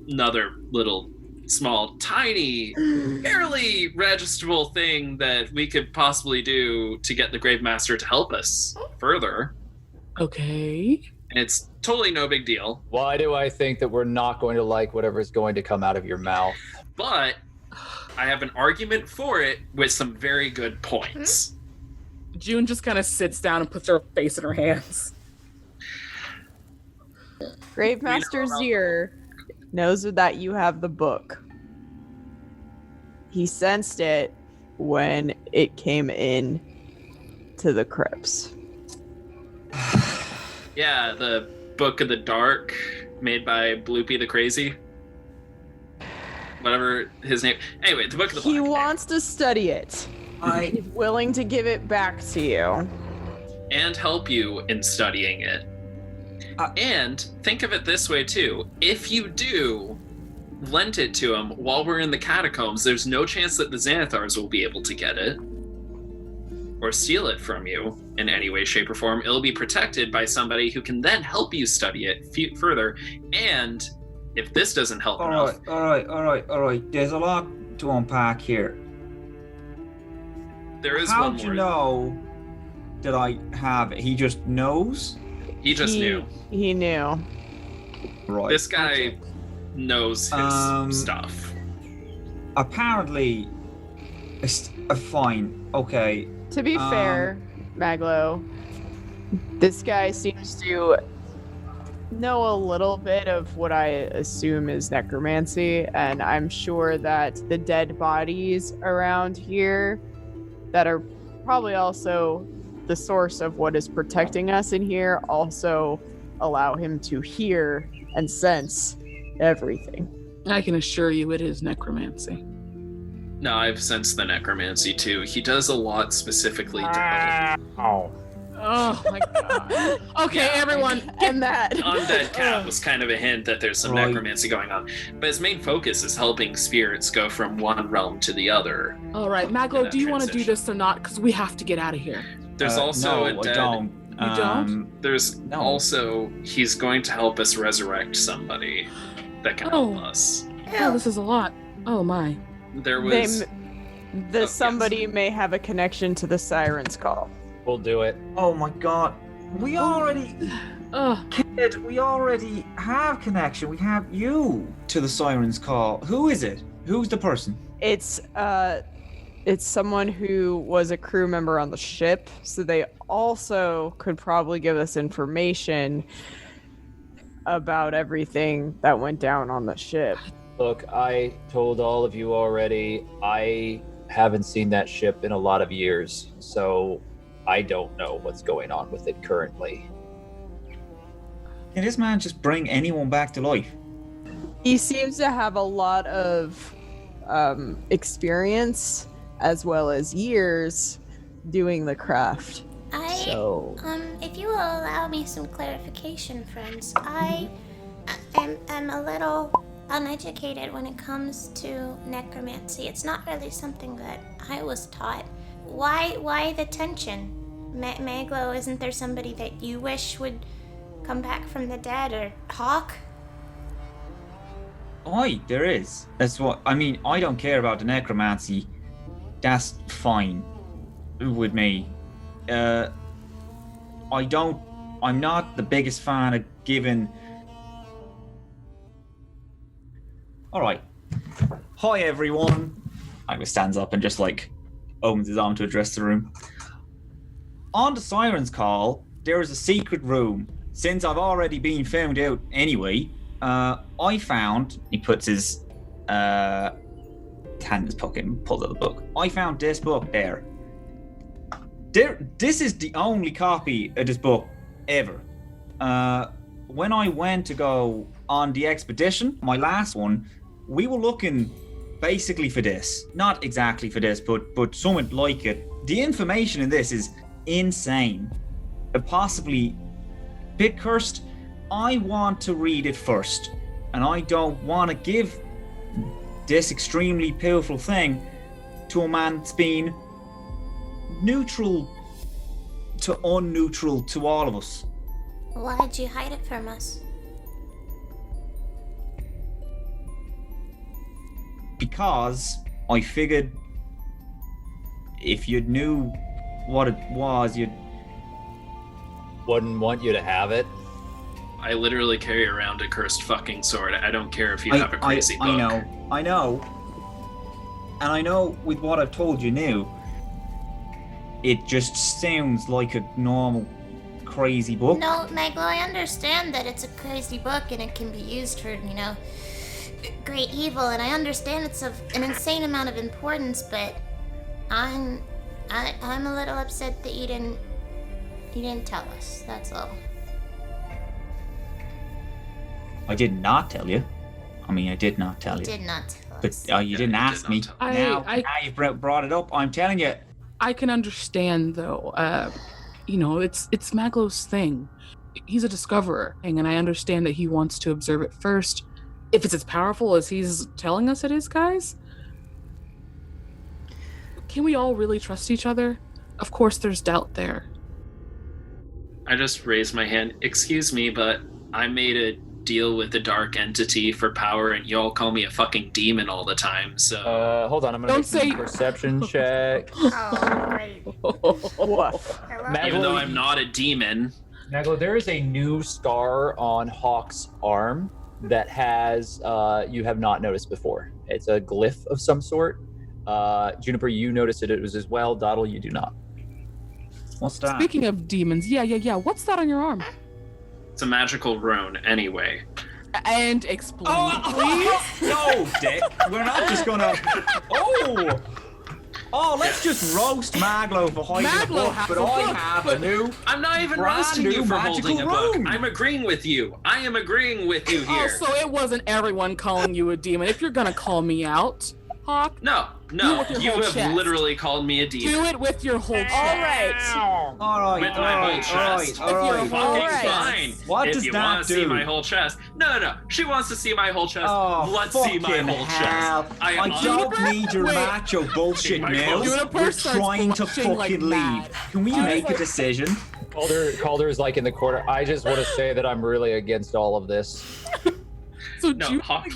another little small, tiny, barely registerable thing that we could possibly do to get the Gravemaster to help us further. Okay. And it's totally no big deal. Why do I think that we're not going to like whatever's going to come out of your mouth? But I have an argument for it with some very good points. June just kind of sits down and puts her face in her hands. Gravemaster Zir knows that you have the book. He sensed it when it came in to the crypts. Yeah, the Book of the Dark, made by Bloopy the Crazy. Whatever his name. Anyway, the Book of the Black. He wants to study it. He's willing to give it back to you. And help you in studying it. And think of it this way too. If you do lend it to him while we're in the catacombs, there's no chance that the Xanathars will be able to get it or steal it from you in any way, shape, or form. It'll be protected by somebody who can then help you study it further. And if this doesn't help enough, All right. There's a lot to unpack here. there is one more. How'd you know that I have it? He just knows? He just knew. He knew. Right. This guy knows his stuff. Apparently, fine. Okay. To be fair, Maglo, this guy seems to know a little bit of what I assume is necromancy, and I'm sure that the dead bodies around here that are probably also the source of what is protecting us in here also allow him to hear and sense everything. I can assure you it is necromancy. No, I've sensed the necromancy too. He does a lot specifically to Oh my god. Okay, Yeah. everyone. And that Undead Cat was kind of a hint that there's some necromancy going on. But his main focus is helping spirits go from one realm to the other. All right, MacLeod, that do you want to do transition. this or not? Because we have to get out of here. There's also no, a dead... I don't. You don't? There's also... He's going to help us resurrect somebody that can help us. Oh, this is a lot. Oh my. There was... somebody may have a connection to the Siren's Call. We'll do it. Oh my god. We already... Kid, we already have connection. We have you to the Siren's Call. Who is it? Who's the person? It's someone who was a crew member on the ship, so they also could probably give us information about everything that went down on the ship. Look, I told all of you already, I haven't seen that ship in a lot of years, so I don't know what's going on with it currently. Can this man just bring anyone back to life? He seems to have a lot of experience as well as years doing the craft. If you will allow me some clarification, friends, I am a little uneducated when it comes to necromancy. It's not really something that I was taught. Why the tension? MacLeod, isn't there somebody that you wish would come back from the dead, or Hawk? Aye, there is. That's what I mean. I don't care about the necromancy. That's fine with me. I'm not the biggest fan of giving. All right. Hi everyone. Agnes stands up and just opens his arm to address the room. On the Siren's Call, there is a secret room. Since I've already been found out anyway, I found... He puts his hand in his pocket and pulls out the book. I found this book there. This is the only copy of this book ever. When I went to go on the expedition, my last one, we were looking basically for this. Not exactly for this, but something like it. The information in this is insane. Possibly a bit cursed. I want to read it first, and I don't want to give this extremely powerful thing to a man that's been neutral to unneutral to all of us. Why did you hide it from us? Because I figured if you knew what it was, you'd... Wouldn't want you to have it. I literally carry around a cursed fucking sword. I don't care if you have a crazy book. I know. And I know with what I've told you now, it just sounds like a normal crazy book. No, MacLeod, I understand that it's a crazy book and it can be used for, great evil, and I understand it's of an insane amount of importance, but I'm a little upset that you didn't tell us. That's all. I did not tell you. I did not tell you. Did not tell But us. you didn't ask me. Now you've brought it up. I'm telling you. I can understand though. It's MacLeod's thing. He's a discoverer, and I understand that he wants to observe it first. If it's as powerful as he's telling us it is, guys, can we all really trust each other? Of course, there's doubt there. I just raised my hand. Excuse me, but I made a deal with the dark entity for power, and y'all call me a fucking demon all the time, so... Hold on, I'm gonna make a perception check. Oh, great. Even though I'm not a demon. MacLeod, there is a new scar on Hawk's arm that has, you have not noticed before. It's a glyph of some sort. Juniper, you noticed it was as well. Doddle, you do not. What's that? Speaking of demons, yeah. What's that on your arm? It's a magical rune, anyway. And explain, please. No, Dick. We're not just gonna. Oh, let's just roast MacLeod for hiding a book, but I have a new. I'm not even brand roasting you new for holding a book. rune. I'm agreeing with you. I am agreeing with you here. Oh, so it wasn't everyone calling you a demon. If you're gonna call me out, Hawk. No. You have literally called me a demon. Do it with your whole chest. All right. With my whole chest. All right. Fine. What if does you that want to do? see my whole chest. No. She wants to see my whole chest. Oh, Let's see my fucking whole hell. chest. I don't need your macho bullshit now. You're trying to fucking leave. Can we make a decision? Calder's like in the corner. I just want to say that I'm really against all of this. So no, Hawk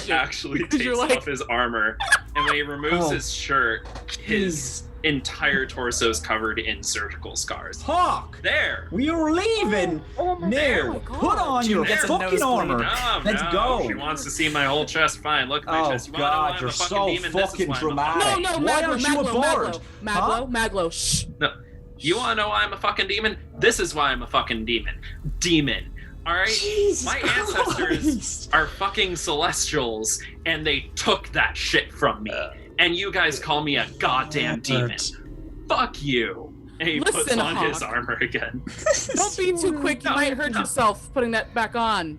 actually takes off his armor, and when he removes his shirt, his entire torso is covered in surgical scars. Hawk! There! We are leaving! Now! Put on your fucking armor! Let's go! She wants to see my whole chest. Fine, look at my chest. You God, you're so demon? fucking dramatic. No, why aren't you aboard? MacLeod, shh. No. You wanna know why I'm a fucking demon? This is why I'm a fucking demon. Demon. Alright? My ancestors are fucking celestials, and they took that shit from me. And you guys call me a goddamn demon. Fuck you. And he puts on his armor again. Don't be too quick. You might hurt yourself putting that back on.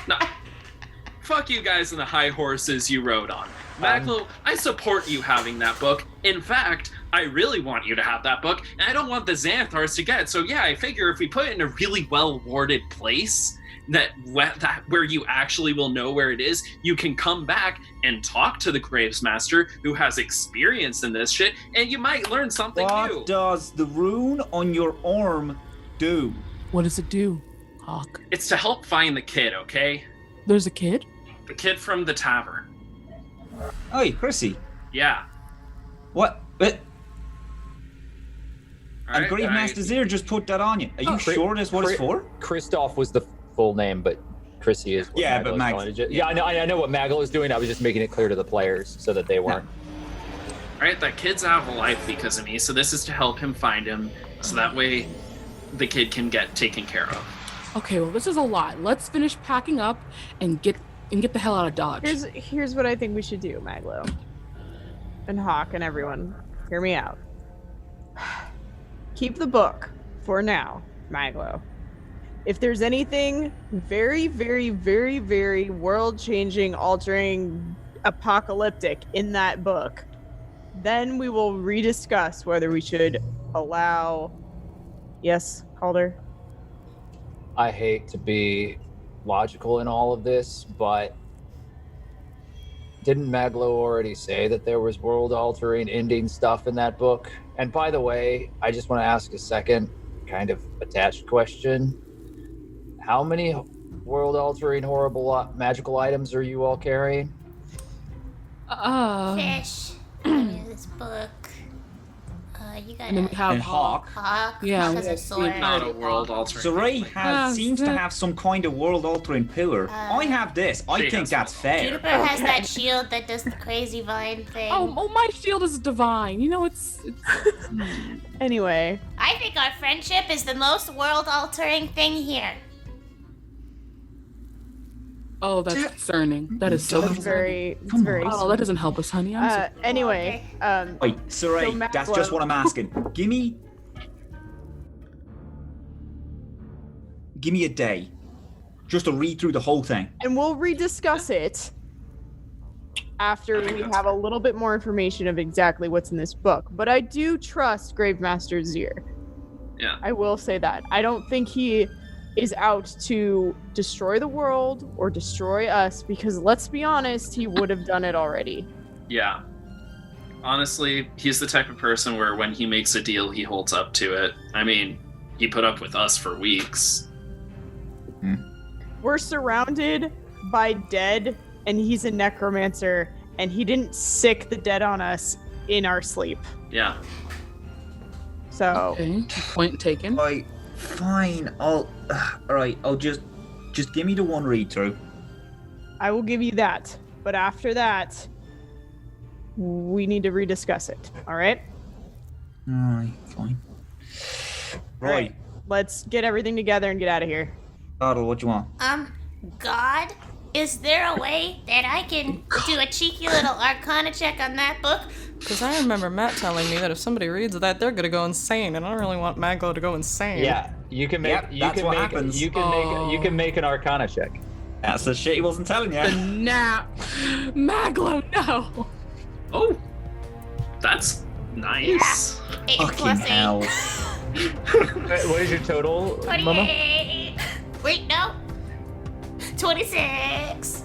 No. Fuck you guys and the high horses you rode on. MacLeod, I support you having that book. In fact, I really want you to have that book, and I don't want the Xanthars to get it. So yeah, I figure if we put it in a really well-warded place, that where you actually will know where it is, you can come back and talk to the Gravesmaster who has experience in this shit, and you might learn something new. What does the rune on your arm do? What does it do, Hawk? It's to help find the kid, okay? There's a kid? The kid from the tavern. Hey, Chrissy. Yeah. What? And Gravemaster Zir just put that on you. Are you sure that's what it's for? Christoph was the full name, but Chrissy is what I know what MacLeod is doing. I was just making it clear to the players so that they weren't. Alright, that kid's out of life because of me, so this is to help him find him, so that way the kid can get taken care of. Okay, well this is a lot. Let's finish packing up and get the hell out of Dodge. Here's what I think we should do, MacLeod. And Hawk and everyone. Hear me out. Keep the book for now, MacLeod. If there's anything very, very, very, very world-changing, altering, apocalyptic in that book, then we will rediscuss whether we should allow... Yes, Calder? I hate to be logical in all of this, but didn't MacLeod already say that there was world-altering ending stuff in that book? And by the way, I just want to ask a second kind of attached question. How many world-altering, horrible, magical items are you all carrying? Fish. This book. You got and then we have Hawk. Yeah, Hawk has a sword. Not a world-altering. So Ray seems to have some kind of world-altering pillar. I have this. I think that's fair. Juniper has that shield that does the crazy vine thing. Oh, my shield is divine. You know, it's... Anyway. I think our friendship is the most world-altering thing here. Oh, that's concerning. That is so concerning. It's very Oh, that doesn't help us, honey. Anyway, wait, Saray, that's just what I'm asking. Give me a day, just to read through the whole thing. And we'll rediscuss it after we have a little bit more information of exactly what's in this book. But I do trust Gravemaster Zir. Yeah. I will say that. I don't think he is out to destroy the world or destroy us, because let's be honest, he would have done it already. Yeah. Honestly, he's the type of person where when he makes a deal, he holds up to it. I mean, he put up with us for weeks. We're surrounded by dead, and he's a necromancer, and he didn't sick the dead on us in our sleep. Yeah. So. Okay, point taken. Fine, alright, I'll just give me the one read through. I will give you that, but after that, we need to rediscuss it, alright? Alright, fine. Right, let's get everything together and get out of here. Bottle, what you want? God, is there a way that I can do a cheeky little Arcana check on that book? Because I remember Matt telling me that if somebody reads that, they're gonna go insane, and I don't really want MacLeod to go insane. Yeah, you can make. Yep, you that's can what make. happens. You can make. You can make an Arcana check. That's the shit he wasn't telling you. MacLeod, no. Oh, that's nice. 8 Fucking plus 8. hell. What is your total, Mama? 28. Wait, no. 26.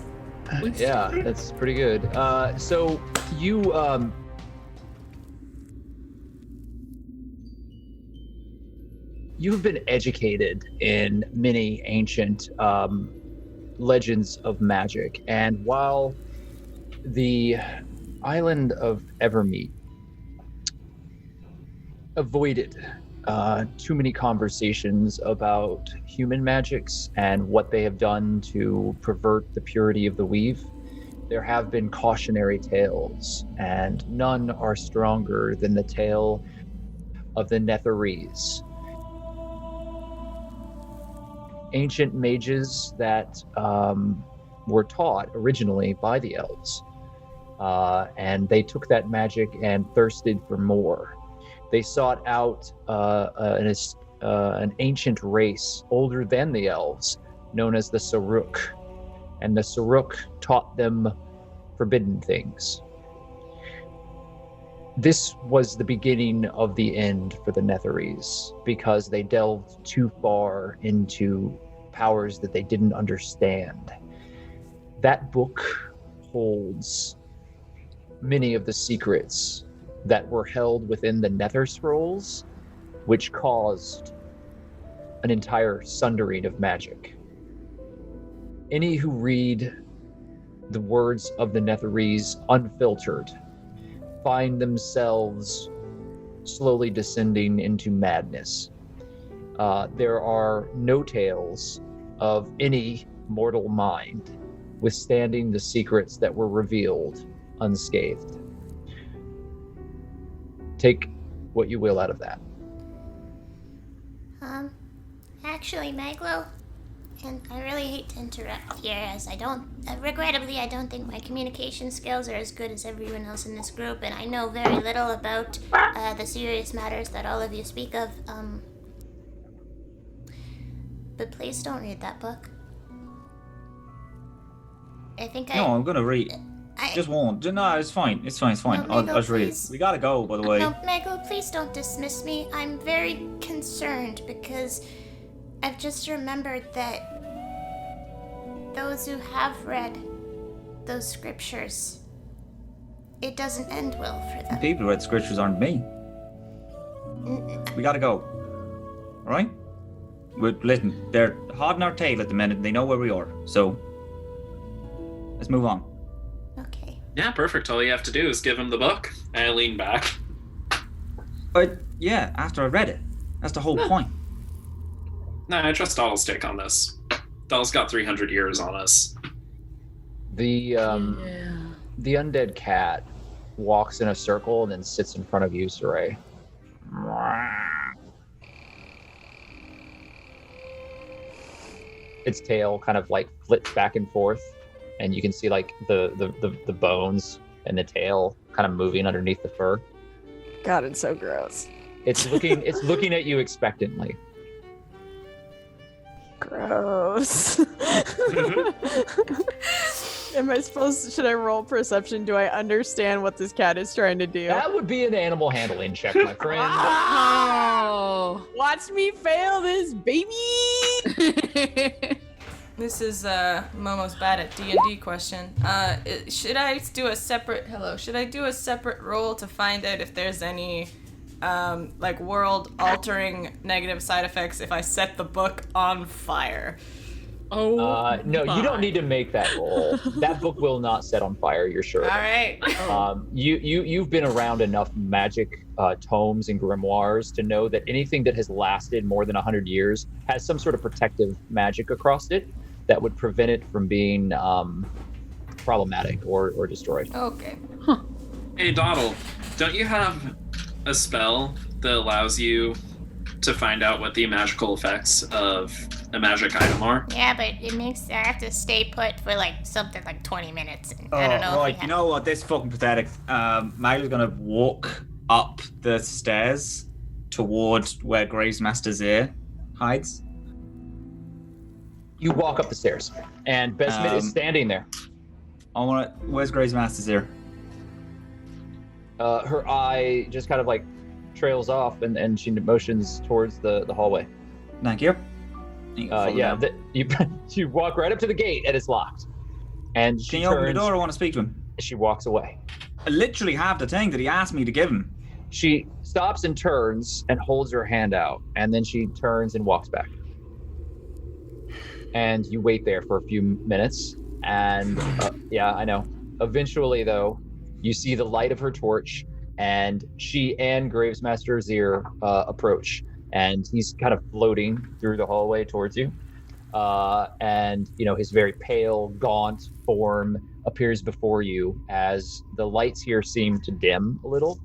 Yeah, that's pretty good. So you you've been educated in many ancient legends of magic, and while the island of Evermeet avoided too many conversations about human magics and what they have done to pervert the purity of the weave, there have been cautionary tales, and none are stronger than the tale of the Netherese. Ancient mages that were taught originally by the elves, and they took that magic and thirsted for more. They sought out an ancient race older than the elves, known as the Saruk, and the Saruk taught them forbidden things. This was the beginning of the end for the Netherese, because they delved too far into powers that they didn't understand. That book holds many of the secrets that were held within the Nether Scrolls, which caused an entire sundering of magic. Any who read the words of the Netherese unfiltered find themselves slowly descending into madness. There are no tales of any mortal mind withstanding the secrets that were revealed unscathed. Take what you will out of that. Actually, MacLeod, and I really hate to interrupt here, as regrettably, I don't think my communication skills are as good as everyone else in this group, and I know very little about the serious matters that all of you speak of. But please don't read that book. No, I'm gonna read. Just won't. No, it's fine. It's fine. No, I'll just read it. please. We gotta go, by the way. No, MacLeod, please don't dismiss me. I'm very concerned because I've just remembered that those who have read those scriptures, it doesn't end well for them. The people who read scriptures aren't me. We gotta go. Alright? Listen, they're holding our tail at the minute. They know where we are. So, let's move on. Okay. Yeah, perfect. All you have to do is give him the book. I lean back. But, yeah, after I read it. That's the whole point. No, I trust Doll's take on this. Doll's got 300 years on us. The undead cat walks in a circle and then sits in front of you, Saray. Its tail kind of like flips back and forth, and you can see like the bones and the tail kind of moving underneath the fur. God, it's so gross. It's looking at you expectantly. Gross. Should I roll perception? Do I understand what this cat is trying to do? That would be an animal handling check, my friend. Oh, watch me fail this, baby. This is Momo's bad at D&D question. Should I do a separate roll to find out if there's any like world-altering negative side effects if I set the book on fire? No, you don't need to make that roll. That book will not set on fire, you're sure. All right. You've been around enough magic tomes and grimoires to know that anything that has lasted more than 100 years has some sort of protective magic across it that would prevent it from being problematic or destroyed. Okay. Hey, Doddle, don't you have a spell that allows you to find out what the magical effects of a magic item are? Yeah, but I have to stay put for like something like 20 minutes. And I don't know. Right, you know what? This is fucking pathetic. Maggie's gonna walk up the stairs towards where Gravesmaster's ear hides. You walk up the stairs, and Besmit is standing there. Where's Gravesmaster's ear? Her eye just kind of like trails off, and she motions towards the hallway. Thank you. You walk right up to the gate, and it's locked. And Can you open the door? I want to speak to him. She walks away. I literally have the thing that he asked me to give him. She stops and turns and holds her hand out, and then she turns and walks back. And you wait there for a few minutes, and yeah, I know. Eventually, though, you see the light of her torch, and she and Gravesmaster Zir approach, and he's kind of floating through the hallway towards you. And his very pale, gaunt form appears before you as the lights here seem to dim a little.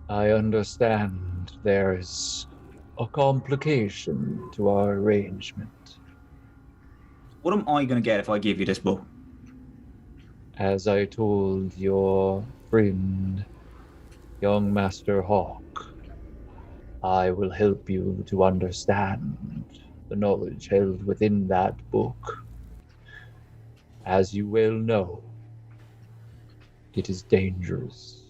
I understand there is a complication to our arrangement. What am I going to get if I give you this book? As I told your friend, young Master Hawk, I will help you to understand the knowledge held within that book. As you well know, it is dangerous.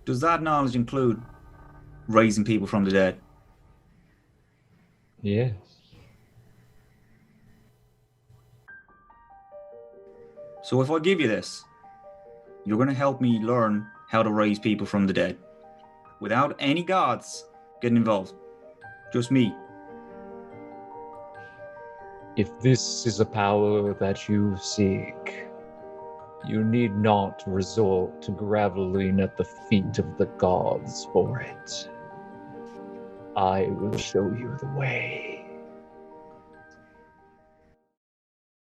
Does that knowledge include raising people from the dead? Yes. So if I give you this, you're going to help me learn how to raise people from the dead. Without any gods getting involved. Just me. If this is a power that you seek, you need not resort to groveling at the feet of the gods for it. I will show you the way.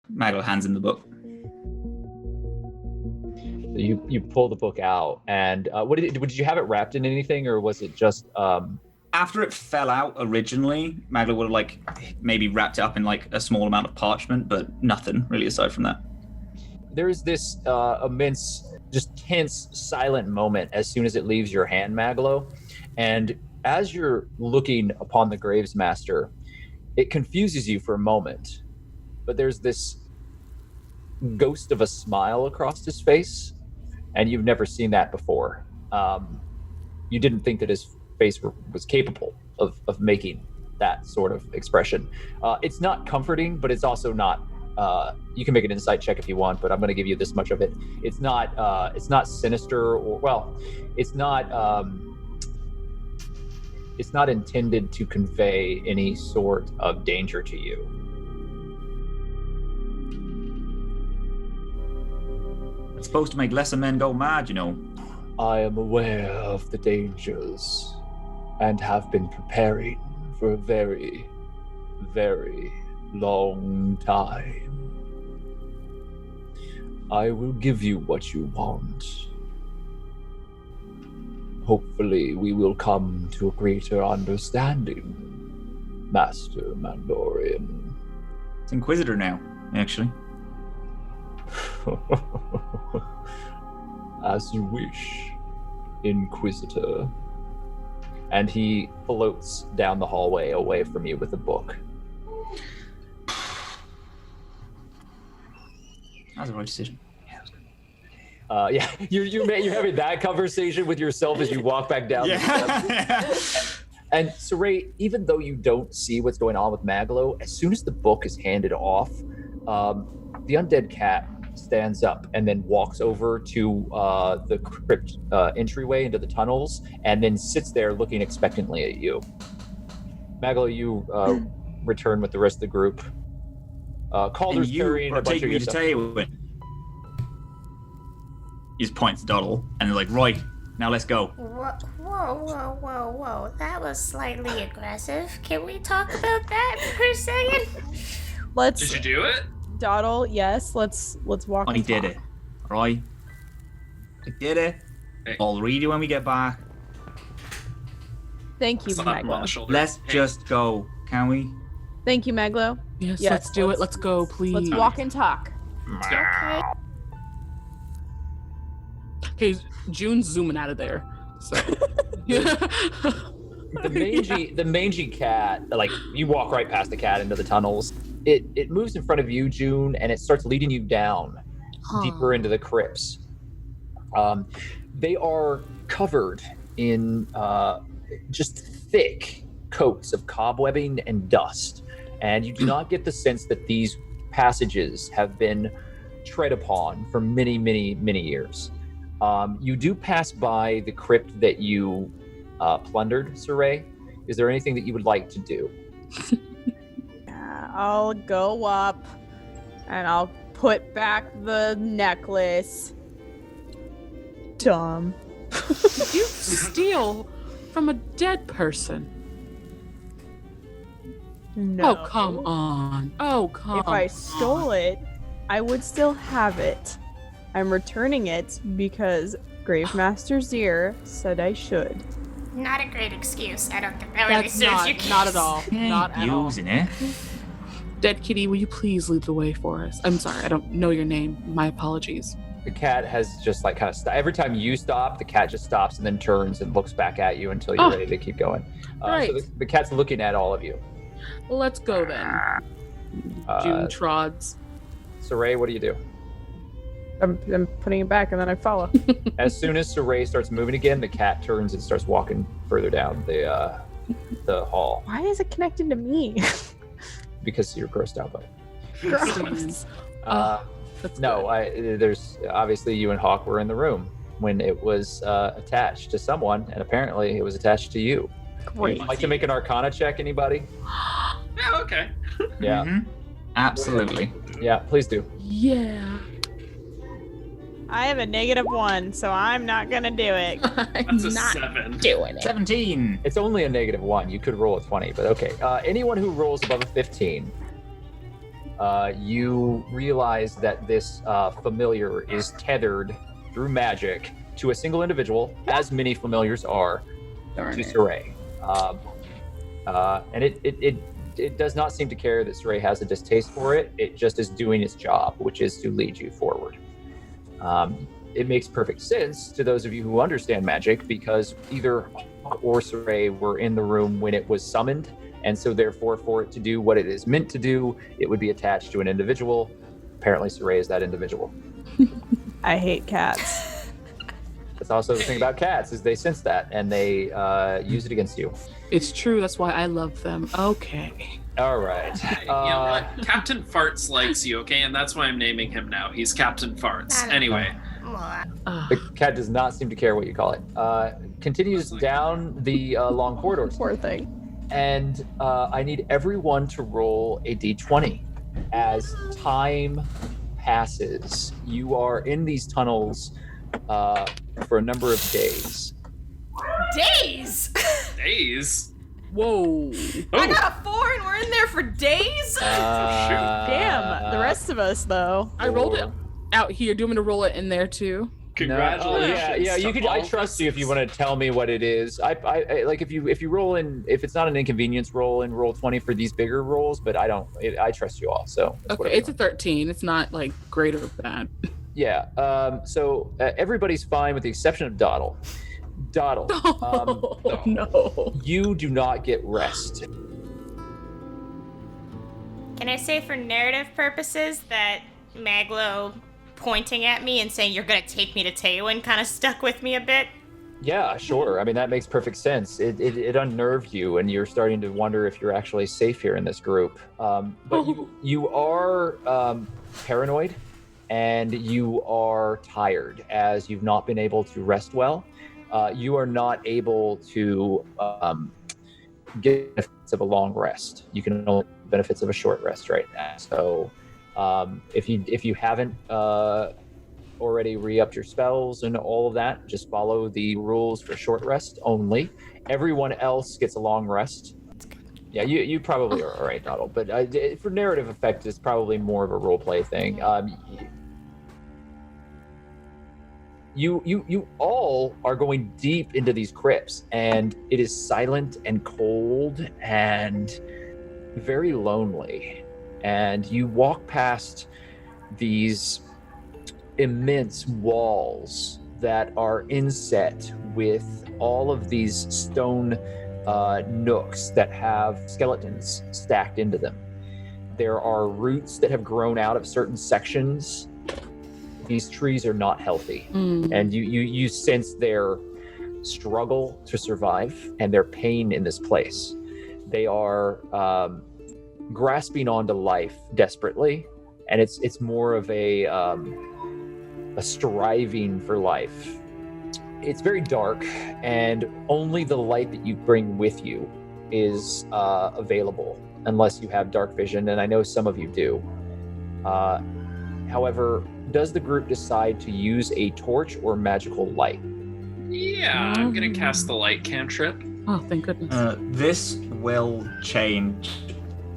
MacLeod hands him the book. You pull the book out, and did you have it wrapped in anything, or was it just? After it fell out originally, MacLeod would have maybe wrapped it up in a small amount of parchment, but nothing really aside from that. There's this immense, just tense, silent moment as soon as it leaves your hand, MacLeod, and as you're looking upon the Gravesmaster, it confuses you for a moment, but there's this ghost of a smile across his face, and you've never seen that before. You didn't think that his face was capable of making that sort of expression. It's not comforting, but it's also not. You can make an insight check if you want, but I'm going to give you this much of it. It's not sinister, or it's not intended to convey any sort of danger to you. It's supposed to make lesser men go mad, you know. I am aware of the dangers and have been preparing for a very, very long time. I will give you what you want. Hopefully, we will come to a greater understanding, Master Mandalorian. It's Inquisitor now, actually. As you wish, Inquisitor. And he floats down the hallway away from you with a book. That was a right decision. Yeah, you're having that conversation with yourself as you walk back down the steps. And Saray, even though you don't see what's going on with MacLeod, as soon as the book is handed off, the Undead Cat stands up and then walks over to the crypt entryway into the tunnels, and then sits there looking expectantly at you. MacLeod, you return with the rest of the group. Calder's carrying a bunch of your stuff. He just points to Doddle and they're like, right, now let's go. Whoa. That was slightly aggressive. Can we talk about that for a second? Did you do it? Doddle, yes. Let's walk. I did it. Right? I did it. I'll read it when we get back. Thank you, Slap him on the Maglo. shoulder. Let's just go, can we? Thank you, Maglo. Yes, let's do it. Let's go, please. Let's walk and talk. Let's go. Okay, June's zooming out of there. So. The mangy cat, like you walk right past the cat into the tunnels. It moves in front of you, June, and it starts leading you down deeper into the crypts. They are covered in just thick coats of cobwebbing and dust, and you do not get the sense that these passages have been tread upon for many, many, many years. You do pass by the crypt that you plundered, Saray. Is there anything that you would like to do? I'll go up and I'll put back the necklace. Dumb. You steal from a dead person. No. Oh, come on. Oh, come on. If I stole it, I would still have it. I'm returning it because Gravemaster Zir said I should. Not a great excuse. I don't think that really That's serves your case. not at all. Not at all. Using it. Dead Kitty, will you please lead the way for us? I'm sorry, I don't know your name. My apologies. The cat has just like kind of every time you stop, the cat just stops and then turns and looks back at you until you're ready to keep going. Right. So the cat's looking at all of you. Well, let's go then. June trods. Saray, what do you do? I'm putting it back and then I follow. As soon as Saray starts moving again, the cat turns and starts walking further down the hall Why is it connected to me? because you're grossed out by it. Gross. There's obviously you and Hawk were in the room when it was attached to someone, and apparently it was attached to you. Great. Would you like to make an Arcana check, anybody? Yeah, okay. Yeah. Mm-hmm. Absolutely. Yeah, please do. Yeah. I have a -1, so I'm not gonna do it. That's a 7. Doing it. 17. It's only a -1. You could roll a 20, but okay. Anyone who rolls above a 15, you realize that this familiar is tethered through magic to a single individual, as many familiars are to Saray. And it does not seem to care that Saray has a distaste for it. It just is doing its job, which is to lead you forward. It makes perfect sense to those of you who understand magic because either Hawk or Saray were in the room when it was summoned, and so therefore for it to do what it is meant to do, it would be attached to an individual. Apparently Saray is that individual. I hate cats. That's also the thing about cats is they sense that and they use it against you. It's true. That's why I love them. Okay. All right. You know what? Captain Farts likes you, okay? And that's why I'm naming him now. He's Captain Farts. Anyway. The cat does not seem to care what you call it. Continues down the long corridors. Poor thing. And I need everyone to roll a d20. As time passes, you are in these tunnels for a number of days. Days? Days? Whoa. I got a 4 and we're in there for days? Damn, the rest of us though. I rolled it out here. Do you want me to roll it in there too? Congratulations. Yeah, you could. I trust you if you want to tell me what it is. I like if you roll in, if it's not an inconvenience roll, and roll 20 for these bigger rolls, but I don't. I trust you all. So okay, it's a 13. It's not like great or bad. Yeah. So everybody's fine with the exception of Doddle. Doddle. No. You do not get rest. Can I say for narrative purposes that Maglo pointing at me and saying you're gonna take me to Teowin kind of stuck with me a bit? Yeah, sure. I mean, that makes perfect sense. It unnerved you, and you're starting to wonder if you're actually safe here in this group. But you are paranoid, and you are tired as you've not been able to rest well. You are not able to get benefits of a long rest. You can only get benefits of a short rest right now. So if you haven't already re-upped your spells and all of that, just follow the rules for short rest only. Everyone else gets a long rest. Yeah, you probably are all right, Donald. But for narrative effect, it's probably more of a role play thing. you all are going deep into these crypts, and it is silent and cold and very lonely. And you walk past these immense walls that are inset with all of these stone nooks that have skeletons stacked into them. There are roots that have grown out of certain sections. These trees are not healthy, and you sense their struggle to survive and their pain in this place. They are grasping onto life desperately, and it's more of a striving for life. It's very dark, and only the light that you bring with you is available, unless you have dark vision, and I know some of you do. However, does the group decide to use a torch or magical light? Yeah, I'm gonna cast the light cantrip. Oh, thank goodness. This will change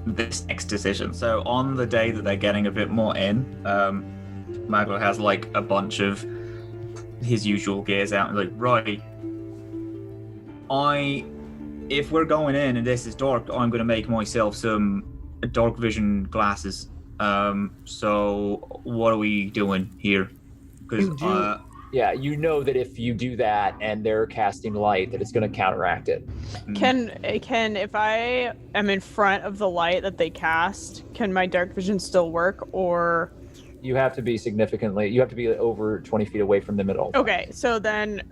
this next decision. So on the day that they're getting a bit more in, MacLeod has like a bunch of his usual gears out and like, right, if we're going in and this is dark, I'm going to make myself some dark vision glasses. So what are we doing here? Because yeah, you know that if you do that and they're casting light, that it's going to counteract it. Can if I am in front of the light that they cast, can my dark vision still work, or? You have to be over 20 feet away from them at all. Okay, so then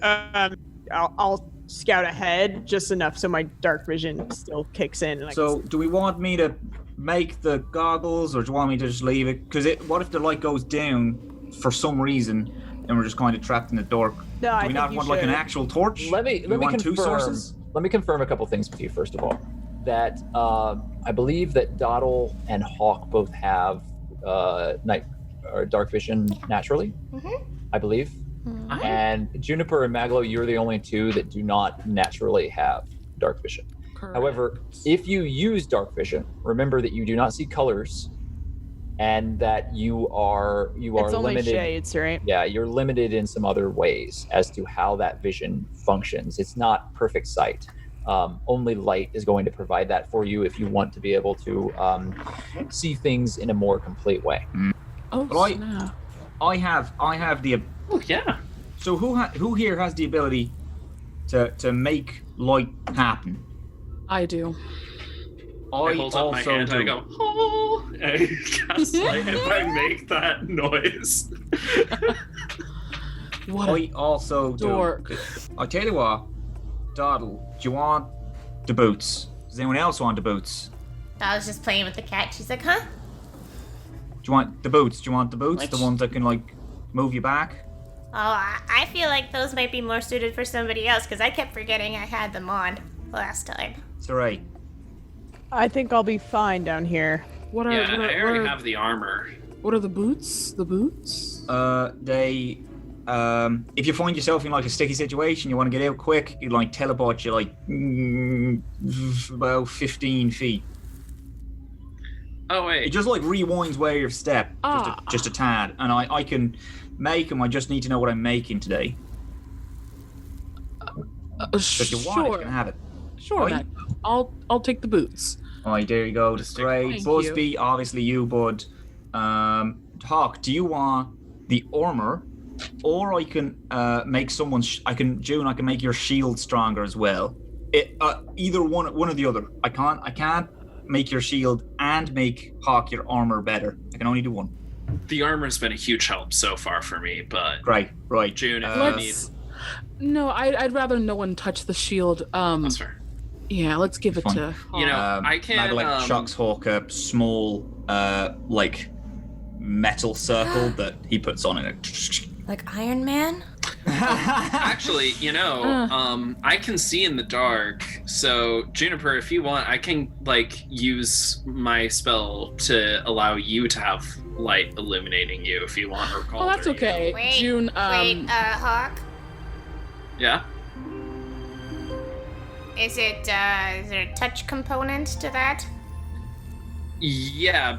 I'll scout ahead just enough so my dark vision still kicks in. And do we want me to make the goggles, or do you want me to just leave it? Because what if the light goes down for some reason and we're just kind of trapped in the dark? No, do we not want like an actual torch? Let me confirm. Two sources? Let me confirm a couple things with you first of all. That I believe that Dottle and Hawk both have night or dark vision naturally. I believe. And Juniper and MacLeod, you're the only two that do not naturally have dark vision. Correct. However, if you use dark vision, remember that you do not see colors, and that you are it's only limited. Shades, right? Yeah, you're limited in some other ways as to how that vision functions. It's not perfect sight. Only light is going to provide that for you if you want to be able to see things in a more complete way. Oh, but I have the. Oh yeah. So who here has the ability to make light happen? I do. I hold up my hand and I go, oh, and I cast light if I make that noise. I also dork. do. I'll tell you what, Doddle, do you want the boots? Does anyone else want the boots? I was just playing with the cat. She's like, huh? Do you want the boots? The ones that can like move you back? Oh, I feel like those might be more suited for somebody else because I kept forgetting I had them on last time. It's alright. I think I'll be fine down here. I already have the armor. What are the boots? The boots? They if you find yourself in like a sticky situation, you want to get out quick, you like teleport you like about 15 feet. Oh wait. It just like rewinds where your step, just a tad, and I can make them. I just need to know what I'm making today. So if you want it, you can have it. Sure, Matt. I'll take the boots. Alright, there you go. That's great. Busby, obviously you, bud. Hawk, do you want the armor, or I can make I can make your shield stronger as well. Either one or the other. I can't make your shield and make Hawk your armor better. I can only do one. The armor's been a huge help so far for me, but right. June, if you need. No, I'd rather no one touch the shield. That's fair. Yeah, let's give it to Hawk. You know, I can. MacLeod chucks Hawk a small, like metal circle that he puts on it. Like Iron Man? Actually, I can see in the dark. So, Juniper, if you want, I can use my spell to allow you to have light illuminating you if you want. Or oh, that's okay. Wait, June. Hawk. Yeah. Is there a touch component to that? Yeah.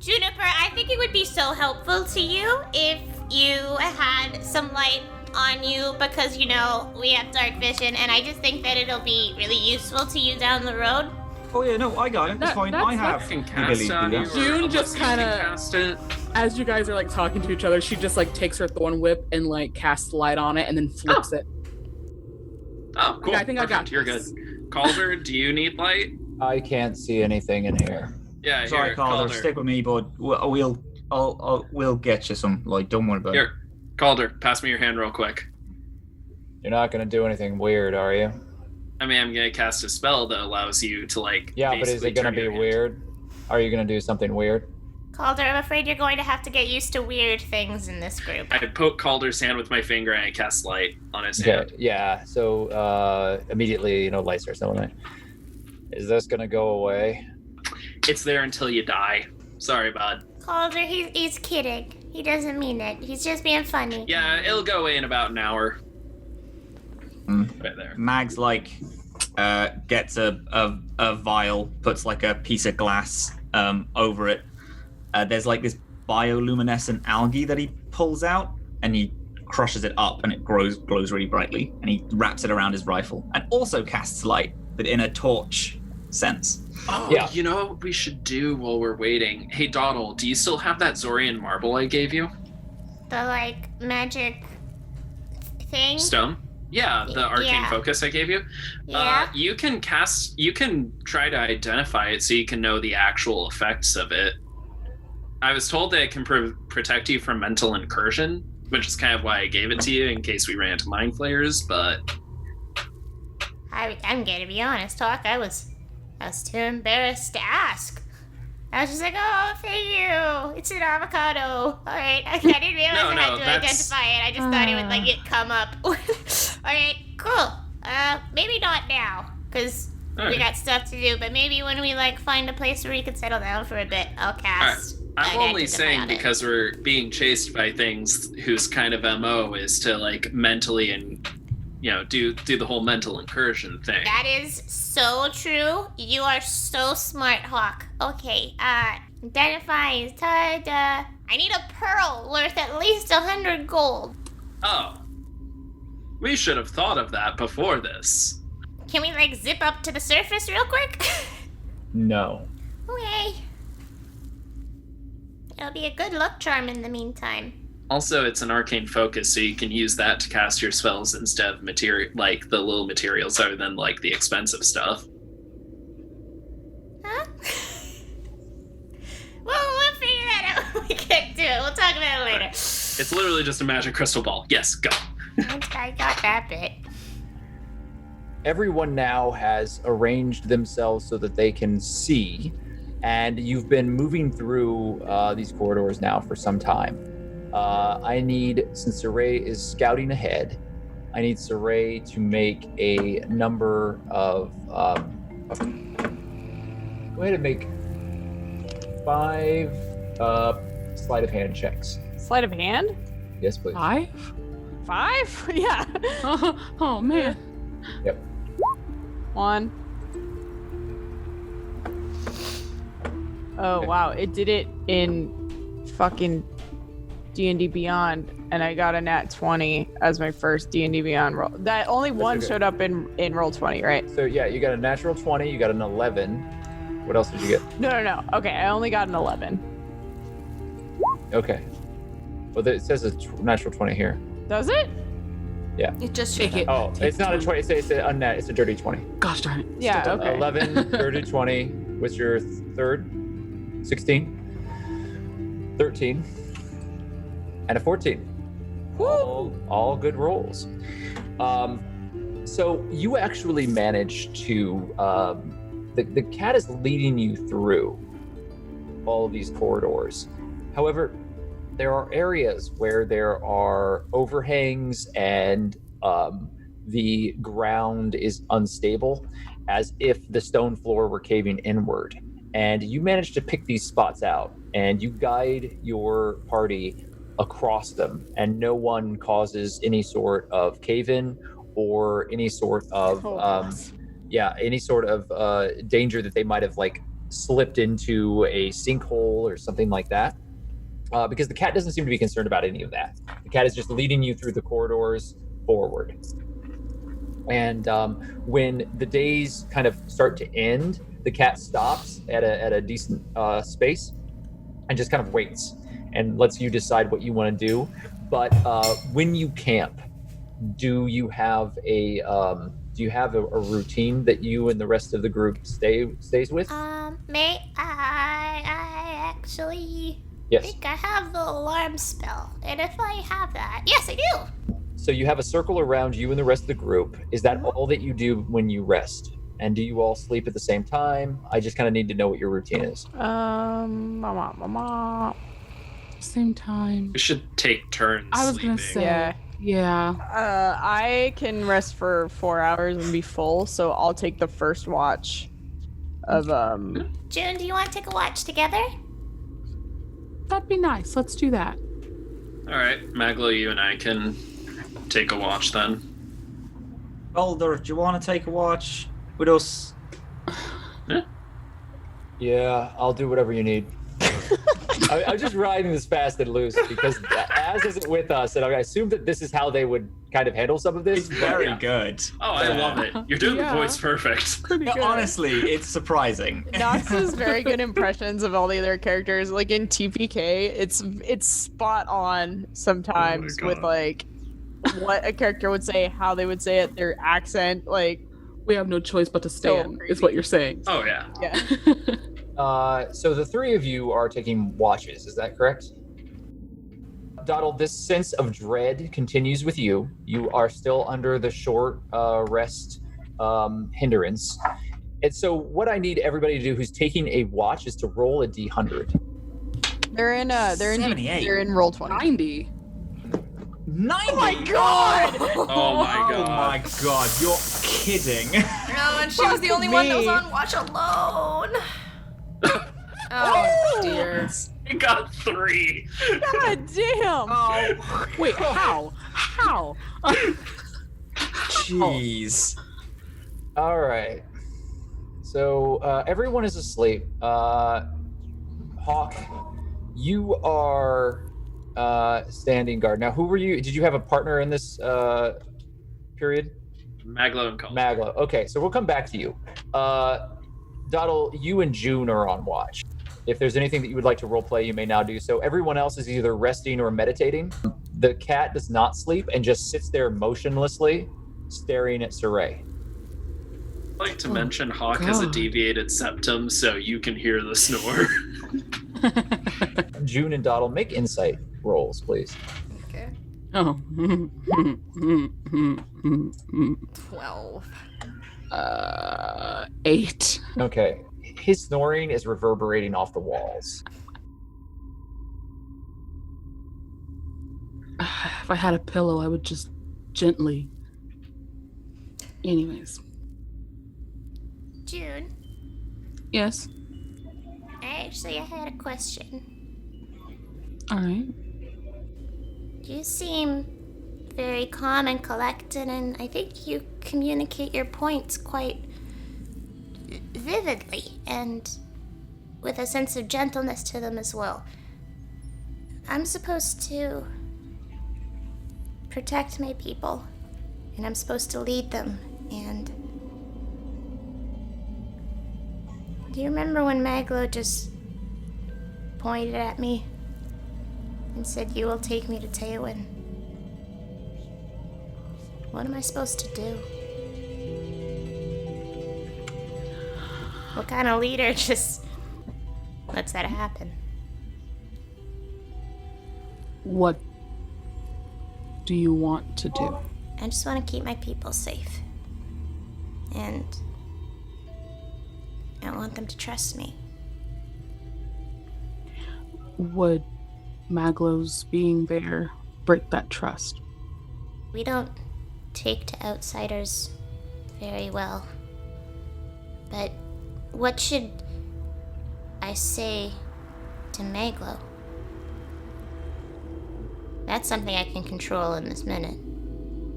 Juniper, I think it would be so helpful to you if you had some light on you because, you know, we have dark vision, and I just think that it'll be really useful to you down the road. Oh yeah, no, I got it. That's fine. I have the ability to do that. June just kind of, as you guys are like talking to each other, she just like takes her thorn whip and like casts light on it and then flips it. Oh, cool. Yeah, I think Perfect. I got You're this. good. Calder, do you need light? I can't see anything in here. Yeah, Sorry, here, Calder, stick with me, bud. We'll get you some light. Don't worry about it. Here, Calder, pass me your hand real quick. You're not gonna do anything weird, are you? I mean, I'm gonna cast a spell that allows you to like. Yeah, but is it gonna be weird? Are you gonna do something weird? Calder, I'm afraid you're going to have to get used to weird things in this group. I poke Calder's hand with my finger and I cast light on his hand. Yeah. So immediately, light starts going. Is this gonna go away? It's there until you die. Sorry, bud. Calder, he's kidding. He doesn't mean it. He's just being funny. Yeah, it'll go away in about an hour. Right there. Mags gets a vial, puts like a piece of glass over it. There's like this bioluminescent algae that he pulls out, and he crushes it up, and it glows really brightly. And he wraps it around his rifle, and also casts light, but in a torch sense. Oh, yeah. You know what we should do while we're waiting? Hey, Dawdle, do you still have that Zorian marble I gave you? The like magic thing. Stone? Yeah, the arcane focus I gave you. Yeah. You can try to identify it so you can know the actual effects of it. I was told that it can protect you from mental incursion, which is kind of why I gave it to you in case we ran into mind flayers, but... I'm gonna be honest, Hawk. I was too embarrassed to ask. I was just like, oh, thank you. It's an avocado. All right. I didn't realize I had to identify it. I just thought it would like it come up. All right, cool. Maybe not now, because we got stuff to do. But maybe when we like find a place where we can settle down for a bit, I'll cast. I'm only saying because we're being chased by things whose kind of MO is to like mentally and do the whole mental incursion thing. That is so true. You are so smart, Hawk. Okay, identify. I need a pearl worth at least 100 gold. Oh. We should have thought of that before this. Can we like zip up to the surface real quick? No. Okay. It'll be a good luck charm in the meantime. Also, it's an arcane focus, so you can use that to cast your spells instead of material, like the little materials, other than like the expensive stuff. Huh? We'll figure that out when we get to it. We'll talk about it later. It's literally just a magic crystal ball. Yes, go. I got that bit. Everyone now has arranged themselves so that they can see, and you've been moving through these corridors now for some time. I need, since Saray is scouting ahead, I need Saray to make a number of, go ahead and make 5 sleight of hand checks. Sleight of hand? Yes, please. 5? 5? Yeah. Oh man. Yep. 1. Oh, wow. It did it in fucking D&D Beyond, and I got a nat 20 as my first D&D Beyond roll. That only one showed up in roll 20, right? So yeah, you got a natural 20, you got an 11. What else did you get? No. Okay, I only got an 11. Okay. Well, it says a natural 20 here. Does it? Yeah. It just Take it. Oh, it's not a 20. It's a unnat. It's a dirty 20. Gosh darn it. Yeah, okay. 11, dirty 20. What's your third? 16. 13. And a 14. Woo! All good rolls. So you actually managed to, the cat is leading you through all of these corridors. However, there are areas where there are overhangs and the ground is unstable, as if the stone floor were caving inward. And you managed to pick these spots out, and you guide your party across them, and no one causes any sort of cave-in or any sort of danger that they might have like slipped into a sinkhole or something like that. because the cat doesn't seem to be concerned about any of that. The cat is just leading you through the corridors forward. And when the days kind of start to end, the cat stops at a decent space and just kind of waits and lets you decide what you want to do. But when you camp, do you have a routine that you and the rest of the group stays with? May I actually Yes. think I have the alarm spell. And if I have that, yes, I do. So you have a circle around you and the rest of the group. Is that all that you do when you rest? And do you all sleep at the same time? I just kind of need to know what your routine is. Same time. We should take turns. I was sleeping. gonna say. Yeah. I can rest for 4 hours and be full, so I'll take the first watch of June, do you want to take a watch together? That'd be nice. Let's do that. All right, Maglo, you and I can take a watch then. Baldur, do you want to take a watch with us? Yeah, I'll do whatever you need. I'm just riding this fast and loose because Az isn't with us, and I assume that this is how they would kind of handle some of this. It's very good. Oh, I love it. You're doing the voice perfect. Pretty good. Honestly, it's surprising. Nox has very good impressions of all the other characters. Like in TPK, it's spot on sometimes with like what a character would say, how they would say it, their accent. Like we have no choice but to stand, is what you're saying. Oh yeah. Yeah. So the three of you are taking watches, is that correct? Doddle, this sense of dread continues with you. You are still under the short rest hindrance. And so what I need everybody to do who's taking a watch is to roll a D100. They're in 78. they're in roll 20. 90. 90? Oh my god! Oh my god. Oh my god, you're kidding. No, and she was the only one that was on watch alone. Oh dear. I got 3. God damn! Oh, Wait, how? How? jeez. All right. So everyone is asleep. Hawk, you are standing guard. Now, who were you? Did you have a partner in this period? Maglo and Cole. Maglo. Okay, so we'll come back to you. Doddle, you and June are on watch. If there's anything that you would like to roleplay, you may now do so. Everyone else is either resting or meditating. The cat does not sleep and just sits there motionlessly, staring at Saray. I'd like to mention Hawk has a deviated septum, so you can hear the snore. June and Doddle, make insight rolls, please. Okay. Oh. 12. 8. Okay. His snoring is reverberating off the walls. If I had a pillow, I would just gently. Anyways. June, Yes. I had a question. All right. You seem very calm and collected, and I think you communicate your points quite vividly and with a sense of gentleness to them as well. I'm supposed to protect my people, and I'm supposed to lead them, and do you remember when MacLeod just pointed at me and said, "You will take me to Teowin"? What am I supposed to do? What kind of leader just lets that happen? What do you want to do? I just want to keep my people safe. And I want them to trust me. Would Maglow's being there break that trust? We don't take to outsiders very well. But what should I say to Maglo? That's something I can control in this minute.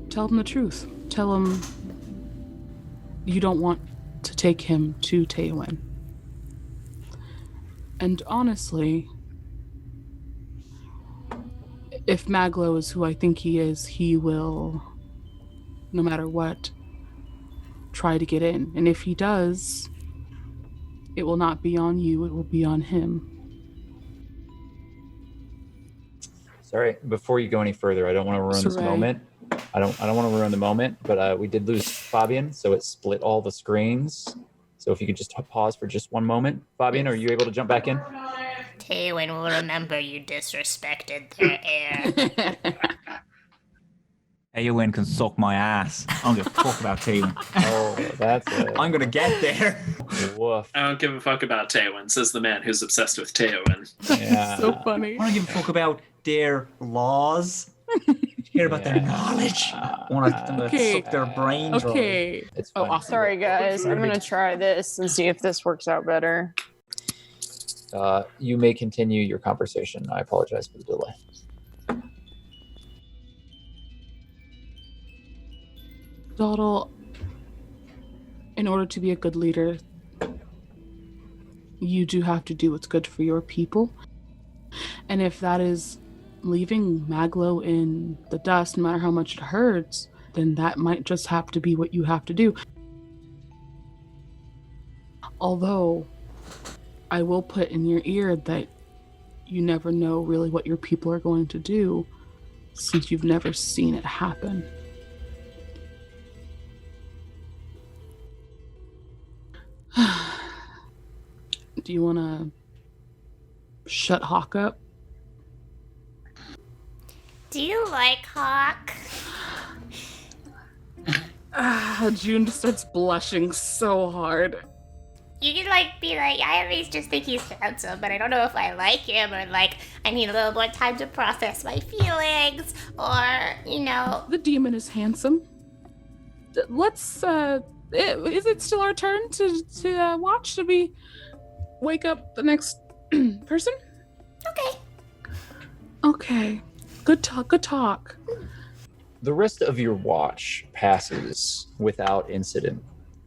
Tell him the truth. Tell him you don't want to take him to Teowin. And honestly, if Maglo is who I think he is, he will, no matter what, try to get in. And if he does, it will not be on you, it will be on him. Sorry, before you go any further, I don't want to ruin this Saray. moment. I don't want to ruin the moment, but we did lose Fabian, so it split all the screens. So if you could just pause for just one moment. Fabian, are you able to jump back in? Taywin will remember you disrespected their heir. Eowyn can suck my ass. I don't give a fuck about Taywin. Oh, that's it. I'm gonna get there. Woof. I don't give a fuck about Taywin, says the man who's obsessed with Taywin. Yeah. So funny. I don't give a fuck about their laws. I care about their knowledge. I want to Okay. suck their brains. Okay. It's Oh, fine. awesome. Sorry, guys. I'm gonna try this and see if this works out better. You may continue your conversation. I apologize for the delay. Dawdle, in order to be a good leader, you do have to do what's good for your people. And if that is leaving Maglo in the dust, no matter how much it hurts, then that might just have to be what you have to do. Although, I will put in your ear that you never know really what your people are going to do, since you've never seen it happen. Do you want to shut Hawk up? Do you like Hawk? June just starts blushing so hard. You can be like, I always just think he's handsome, but I don't know if I like him, or I need a little more time to process my feelings, or, The demon is handsome. Let's, is it still our turn to watch? Should we wake up the next person? Okay. Okay. Good talk. The rest of your watch passes without incident,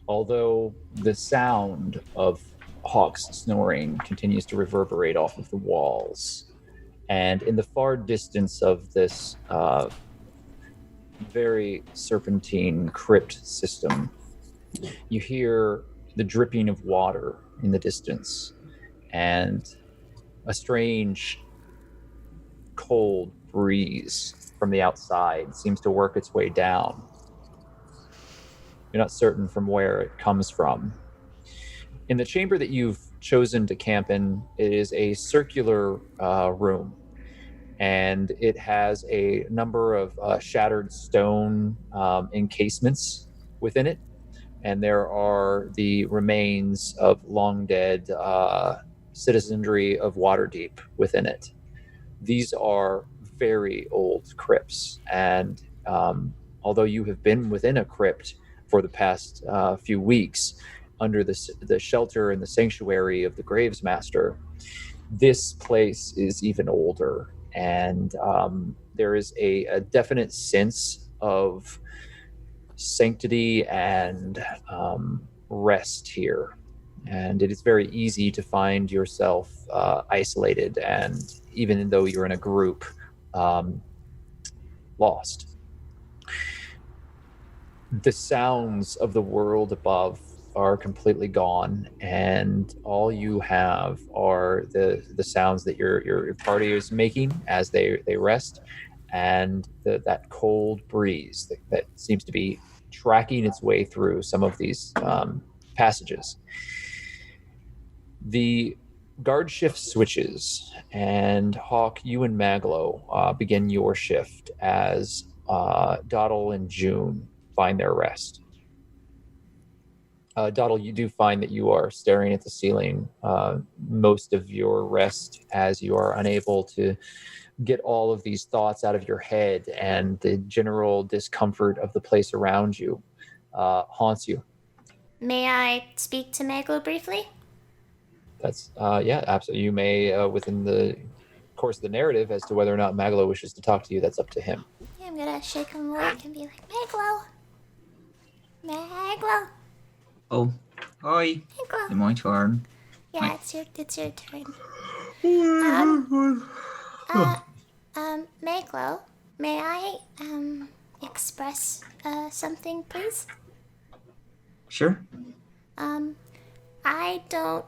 although the sound of Hawk's snoring continues to reverberate off of the walls. And in the far distance of this very serpentine crypt system, you hear the dripping of water in the distance, and a strange, cold breeze from the outside seems to work its way down. You're not certain from where it comes from. In the chamber that you've chosen to camp in, it is a circular room, and it has a number of shattered stone encasements within it, and there are the remains of long dead citizenry of Waterdeep within it. These are very old crypts, and although you have been within a crypt for the past few weeks under the shelter and the sanctuary of the Graves Master, this place is even older, and there is a definite sense of sanctity and rest here. And it is very easy to find yourself isolated, and even though you're in a group, lost. The sounds of the world above are completely gone, and all you have are the sounds that your party is making as they rest, and that cold breeze that seems to be tracking its way through some of these passages. The guard shift switches, and Hawk, you and Maglo begin your shift as Dawdle and June find their rest. Dawdle, you do find that you are staring at the ceiling most of your rest, as you are unable to get all of these thoughts out of your head, and the general discomfort of the place around you haunts you. May I speak to Maglo briefly? That's, yeah, absolutely. You may, within the course of the narrative, as to whether or not Maglo wishes to talk to you, that's up to him. Yeah, I'm gonna shake him awake and be like, Maglo! Maglo! Oh, hi. Maglo! It's my turn. Yeah, it's your turn. Maglo, MacLeod, may I express something, please? Sure. I don't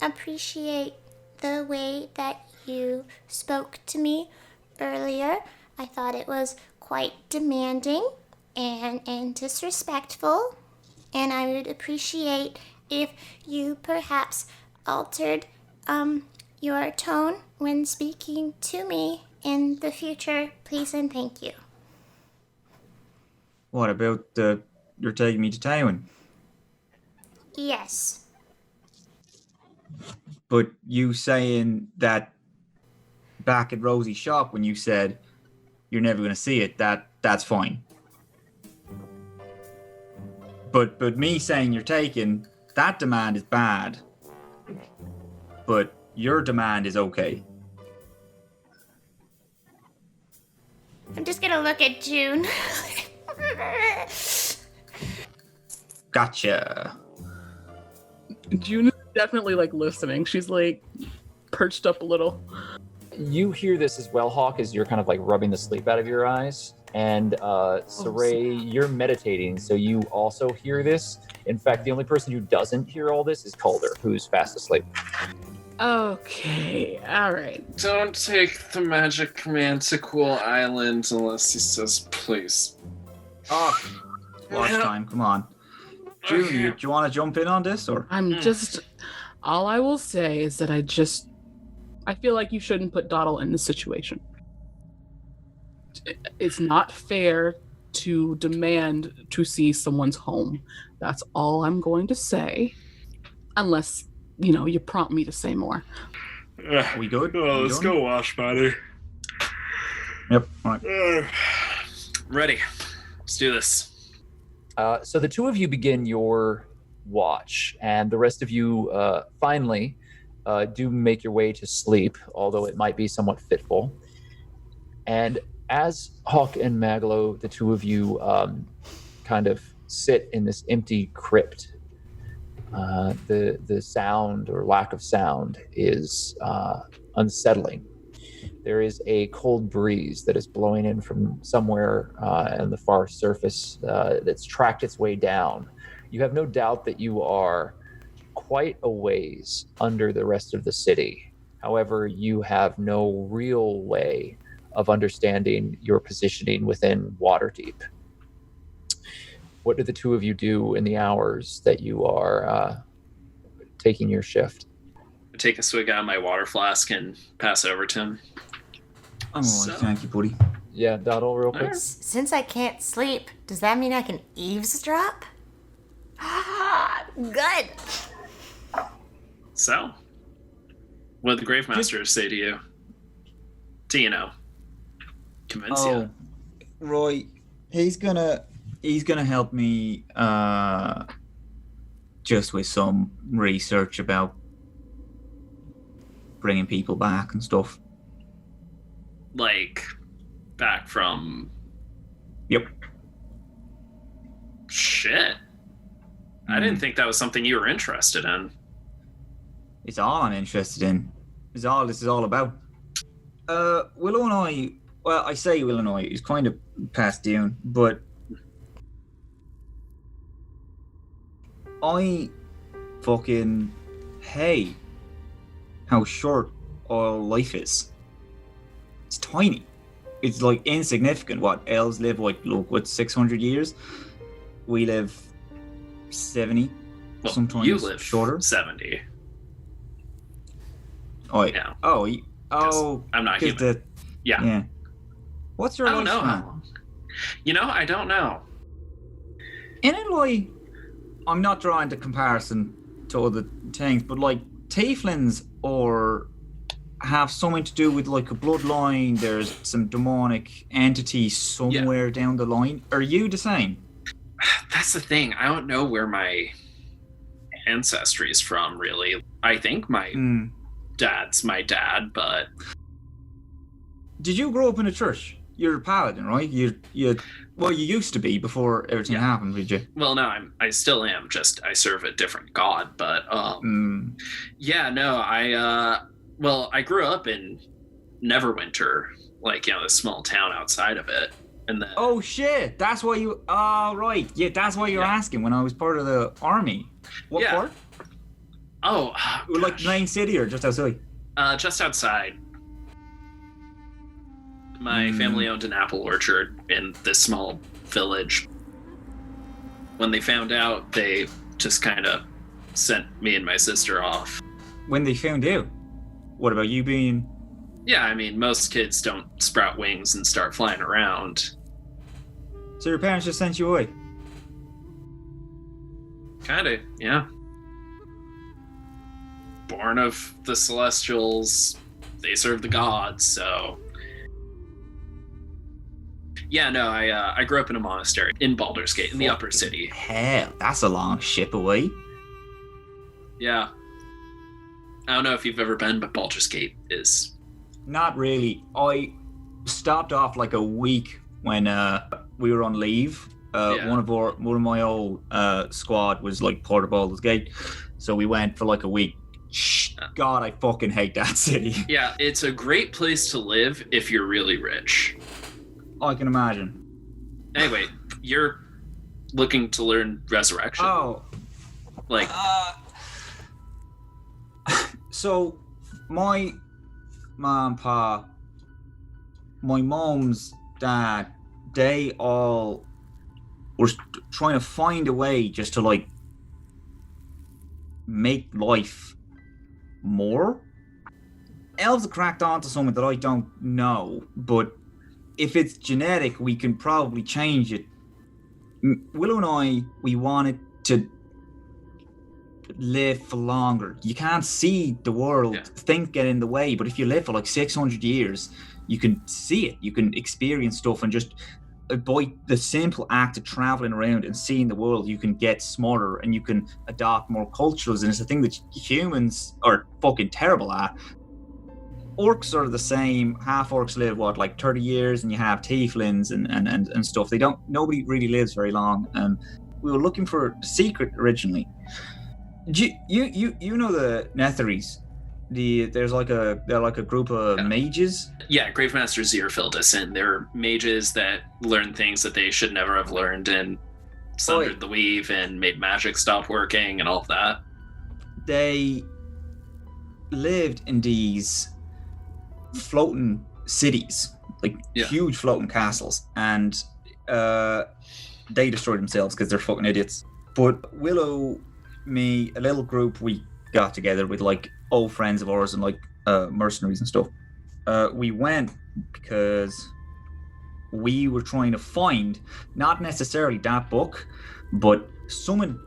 appreciate the way that you spoke to me earlier. I thought it was quite demanding and disrespectful, and I would appreciate if you perhaps altered your tone when speaking to me in the future, please and thank you. What about you're taking me to Tywin? Yes. But you saying that back at Rosie's shop when you said you're never going to see it, that's fine. But me saying you're taking, that demand is bad. But your demand is okay. I'm just gonna look at June. Gotcha. June is definitely like listening. She's like perched up a little. You hear this as well, Hawk, as you're kind of like rubbing the sleep out of your eyes. And Saray, you're meditating, so you also hear this. In fact, the only person who doesn't hear all this is Calder, who's fast asleep. Okay, alright. Don't take the magic command to Cool Island unless he says please. Oh, watch time, come on. June, do you want to jump in on this, or? All I will say is that I feel like you shouldn't put Dottle in this situation. It's not fair to demand to see someone's home. That's all I'm going to say. Unless, you prompt me to say more. We good? Let's go wash, buddy. Yep, all right. Ready. Let's do this. So the two of you begin your watch, and the rest of you finally do make your way to sleep, although it might be somewhat fitful. And as Hawk and MacLeod, the two of you kind of sit in this empty crypt, the sound or lack of sound is unsettling. There is a cold breeze that is blowing in from somewhere on the far surface that's tracked its way down. You have no doubt that you are quite a ways under the rest of the city. However, you have no real way of understanding your positioning within Waterdeep. What do the two of you do in the hours that you are taking your shift? I take a swig out of my water flask and pass it over to him. I'm alright, thank you, buddy. Yeah, Dottle, real quick. Since I can't sleep, does that mean I can eavesdrop? Good. So, what did the Grave Master say to you? Convince you. Roy, he's gonna help me just with some research about bringing people back and stuff. Like, back from... Yep. Shit. I didn't think that was something you were interested in. It's all I'm interested in. It's all this is all about. Willow and I say Willow and I, he's kind of past Dune, but I fucking hate how short our life is. It's tiny. It's like insignificant. What elves live what 600 years? We live 70. Well, sometimes you live shorter. 70. Oh yeah. Oh. I'm not human. Yeah. What's your I don't know lifespan? how long. I don't know. In it, like, I'm not drawing the comparison to other things, but like tieflings or have something to do with like a bloodline. There's some demonic entity somewhere down the line. Are you the same? That's the thing. I don't know where my ancestry is from, really. I think my dad's my dad, but... Did you grow up in a church? You're a paladin, right? You used to be before everything happened, did you? Well, no, I still am. Just I serve a different god, but I grew up in Neverwinter, like, you know, this small town outside of it. And then Oh shit! That's why you. Oh right, yeah. That's why you're asking. When I was part of the army. What part? Oh, like the main city or just outside? Just outside. My family owned an apple orchard in this small village. When they found out, they just kind of sent me and my sister off. When they found out? What about you being... Yeah, I mean, most kids don't sprout wings and start flying around. So your parents just sent you away? Kinda, yeah. Born of the Celestials, they serve the gods, so... Yeah, no, I grew up in a monastery in Baldur's Gate, in the upper city. Hell, that's a long ship away. Yeah. I don't know if you've ever been, but Baldur's Gate is... Not really. I stopped off like a week when we were on leave. One of my old squad was like part of Baldur's Gate, so we went for like a week. God, I fucking hate that city. Yeah, it's a great place to live if you're really rich. I can imagine. Anyway, you're looking to learn Resurrection. Oh. Like... So, my mom, pa, my mom's dad, they all were trying to find a way just to, like, make life more. Elves have cracked onto something that I don't know, but if it's genetic, we can probably change it. Willow and I, we wanted to live for longer. You can't see the world, things get in the way, but if you live for like 600 years, you can see it, you can experience stuff, and just by the simple act of traveling around and seeing the world, you can get smarter and you can adopt more cultures, and it's a thing that humans are fucking terrible at. Orcs are the same. Half orcs live like 30 years, and you have tieflings and stuff. Nobody really lives very long. We were looking for the secret originally. You know the Netheries? They're like a group of mages. Yeah, Gravemaster Zirfildus, and they're mages that learn things that they should never have learned, and sundered the weave and made magic stop working and all of that. They lived in these floating cities, like huge floating castles, and they destroyed themselves because they're fucking idiots. But Willow, me, a little group, we got together with like old friends of ours and like mercenaries and stuff. We went because we were trying to find not necessarily that book, but something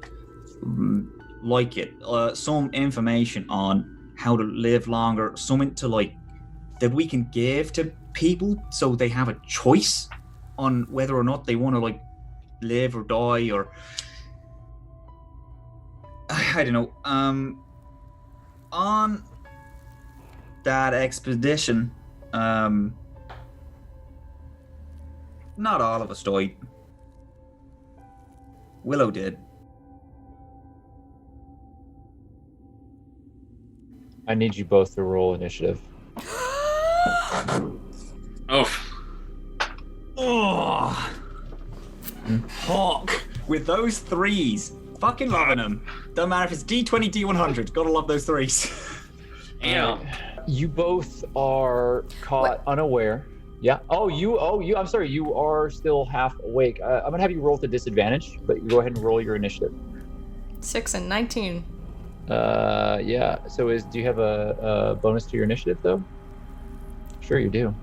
like it, some information on how to live longer, something to like that we can give to people so they have a choice on whether or not they want to like live or die, or I don't know. On that expedition, not all of us died. Willow did. I need you both to roll initiative. Oh. Hawk with those threes. Fucking loving them. Don't matter if it's D20, D100. Gotta love those threes. Yeah. You both are caught unaware. Yeah. I'm sorry. You are still half awake. I'm gonna have you roll to disadvantage, but you go ahead and roll your initiative. 6 and 19. Yeah. So do you have a bonus to your initiative though? Sure you do.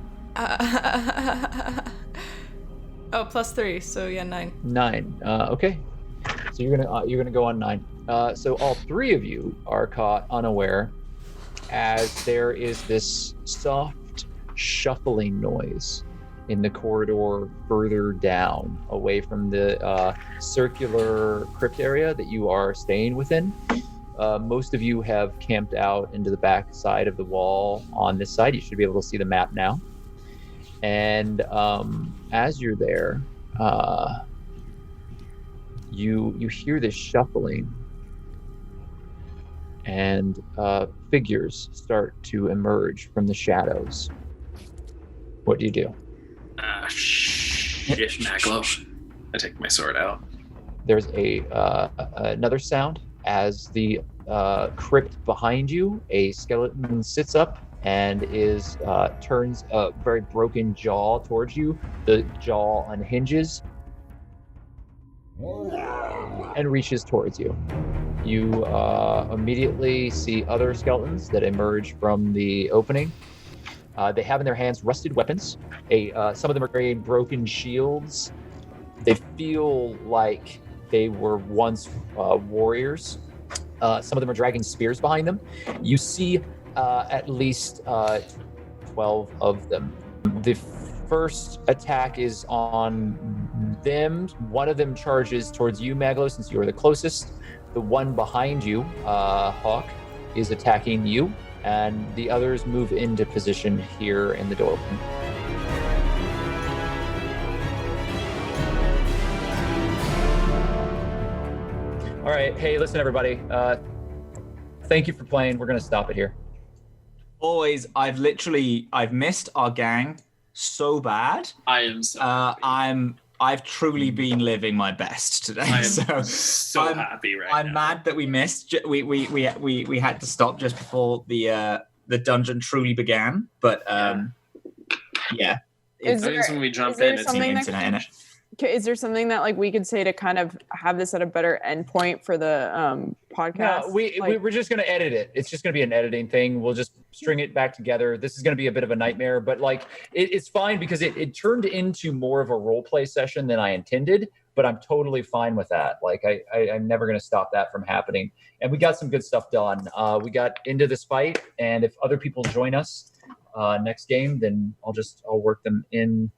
+3. So yeah, 9. 9. Okay. So you're gonna go on 9. So all three of you are caught unaware, as there is this soft shuffling noise in the corridor further down, away from the circular crypt area that you are staying within. Most of you have camped out into the back side of the wall on this side. You should be able to see the map now. And as you're there, you hear this shuffling, and figures start to emerge from the shadows. What do you do? Shit, MacLeod. I take my sword out. There's another sound as the crypt behind you. A skeleton sits up and turns a very broken jaw towards you. The jaw unhinges and reaches towards you. You immediately see other skeletons that emerge from the opening. They have in their hands rusted weapons. Some of them are carrying broken shields. They feel like they were once warriors. Some of them are dragging spears behind them. You see at least 12 of them. The first attack is on them. One of them charges towards you, MacLeod, since you are the closest. The one behind you, Hawk, is attacking you, and the others move into position here in the door. All right. Hey, listen, everybody. Thank you for playing. We're going to stop it here. Boys, I've missed our gang so bad. I am so I've truly been living my best today. I am so happy right now. I'm mad that we missed. We had to stop just before the dungeon truly began. But yeah. Is when we jump in, it's something the internet in it. Is there something that like we could say to kind of have this at a better endpoint for the podcast? No, we're just going to edit it. It's just going to be an editing thing. We'll just string it back together. This is going to be a bit of a nightmare, but like it's fine because it turned into more of a role play session than I intended. But I'm totally fine with that. Like I'm never going to stop that from happening. And we got some good stuff done. We got into this fight, and if other people join us next game, then I'll work them in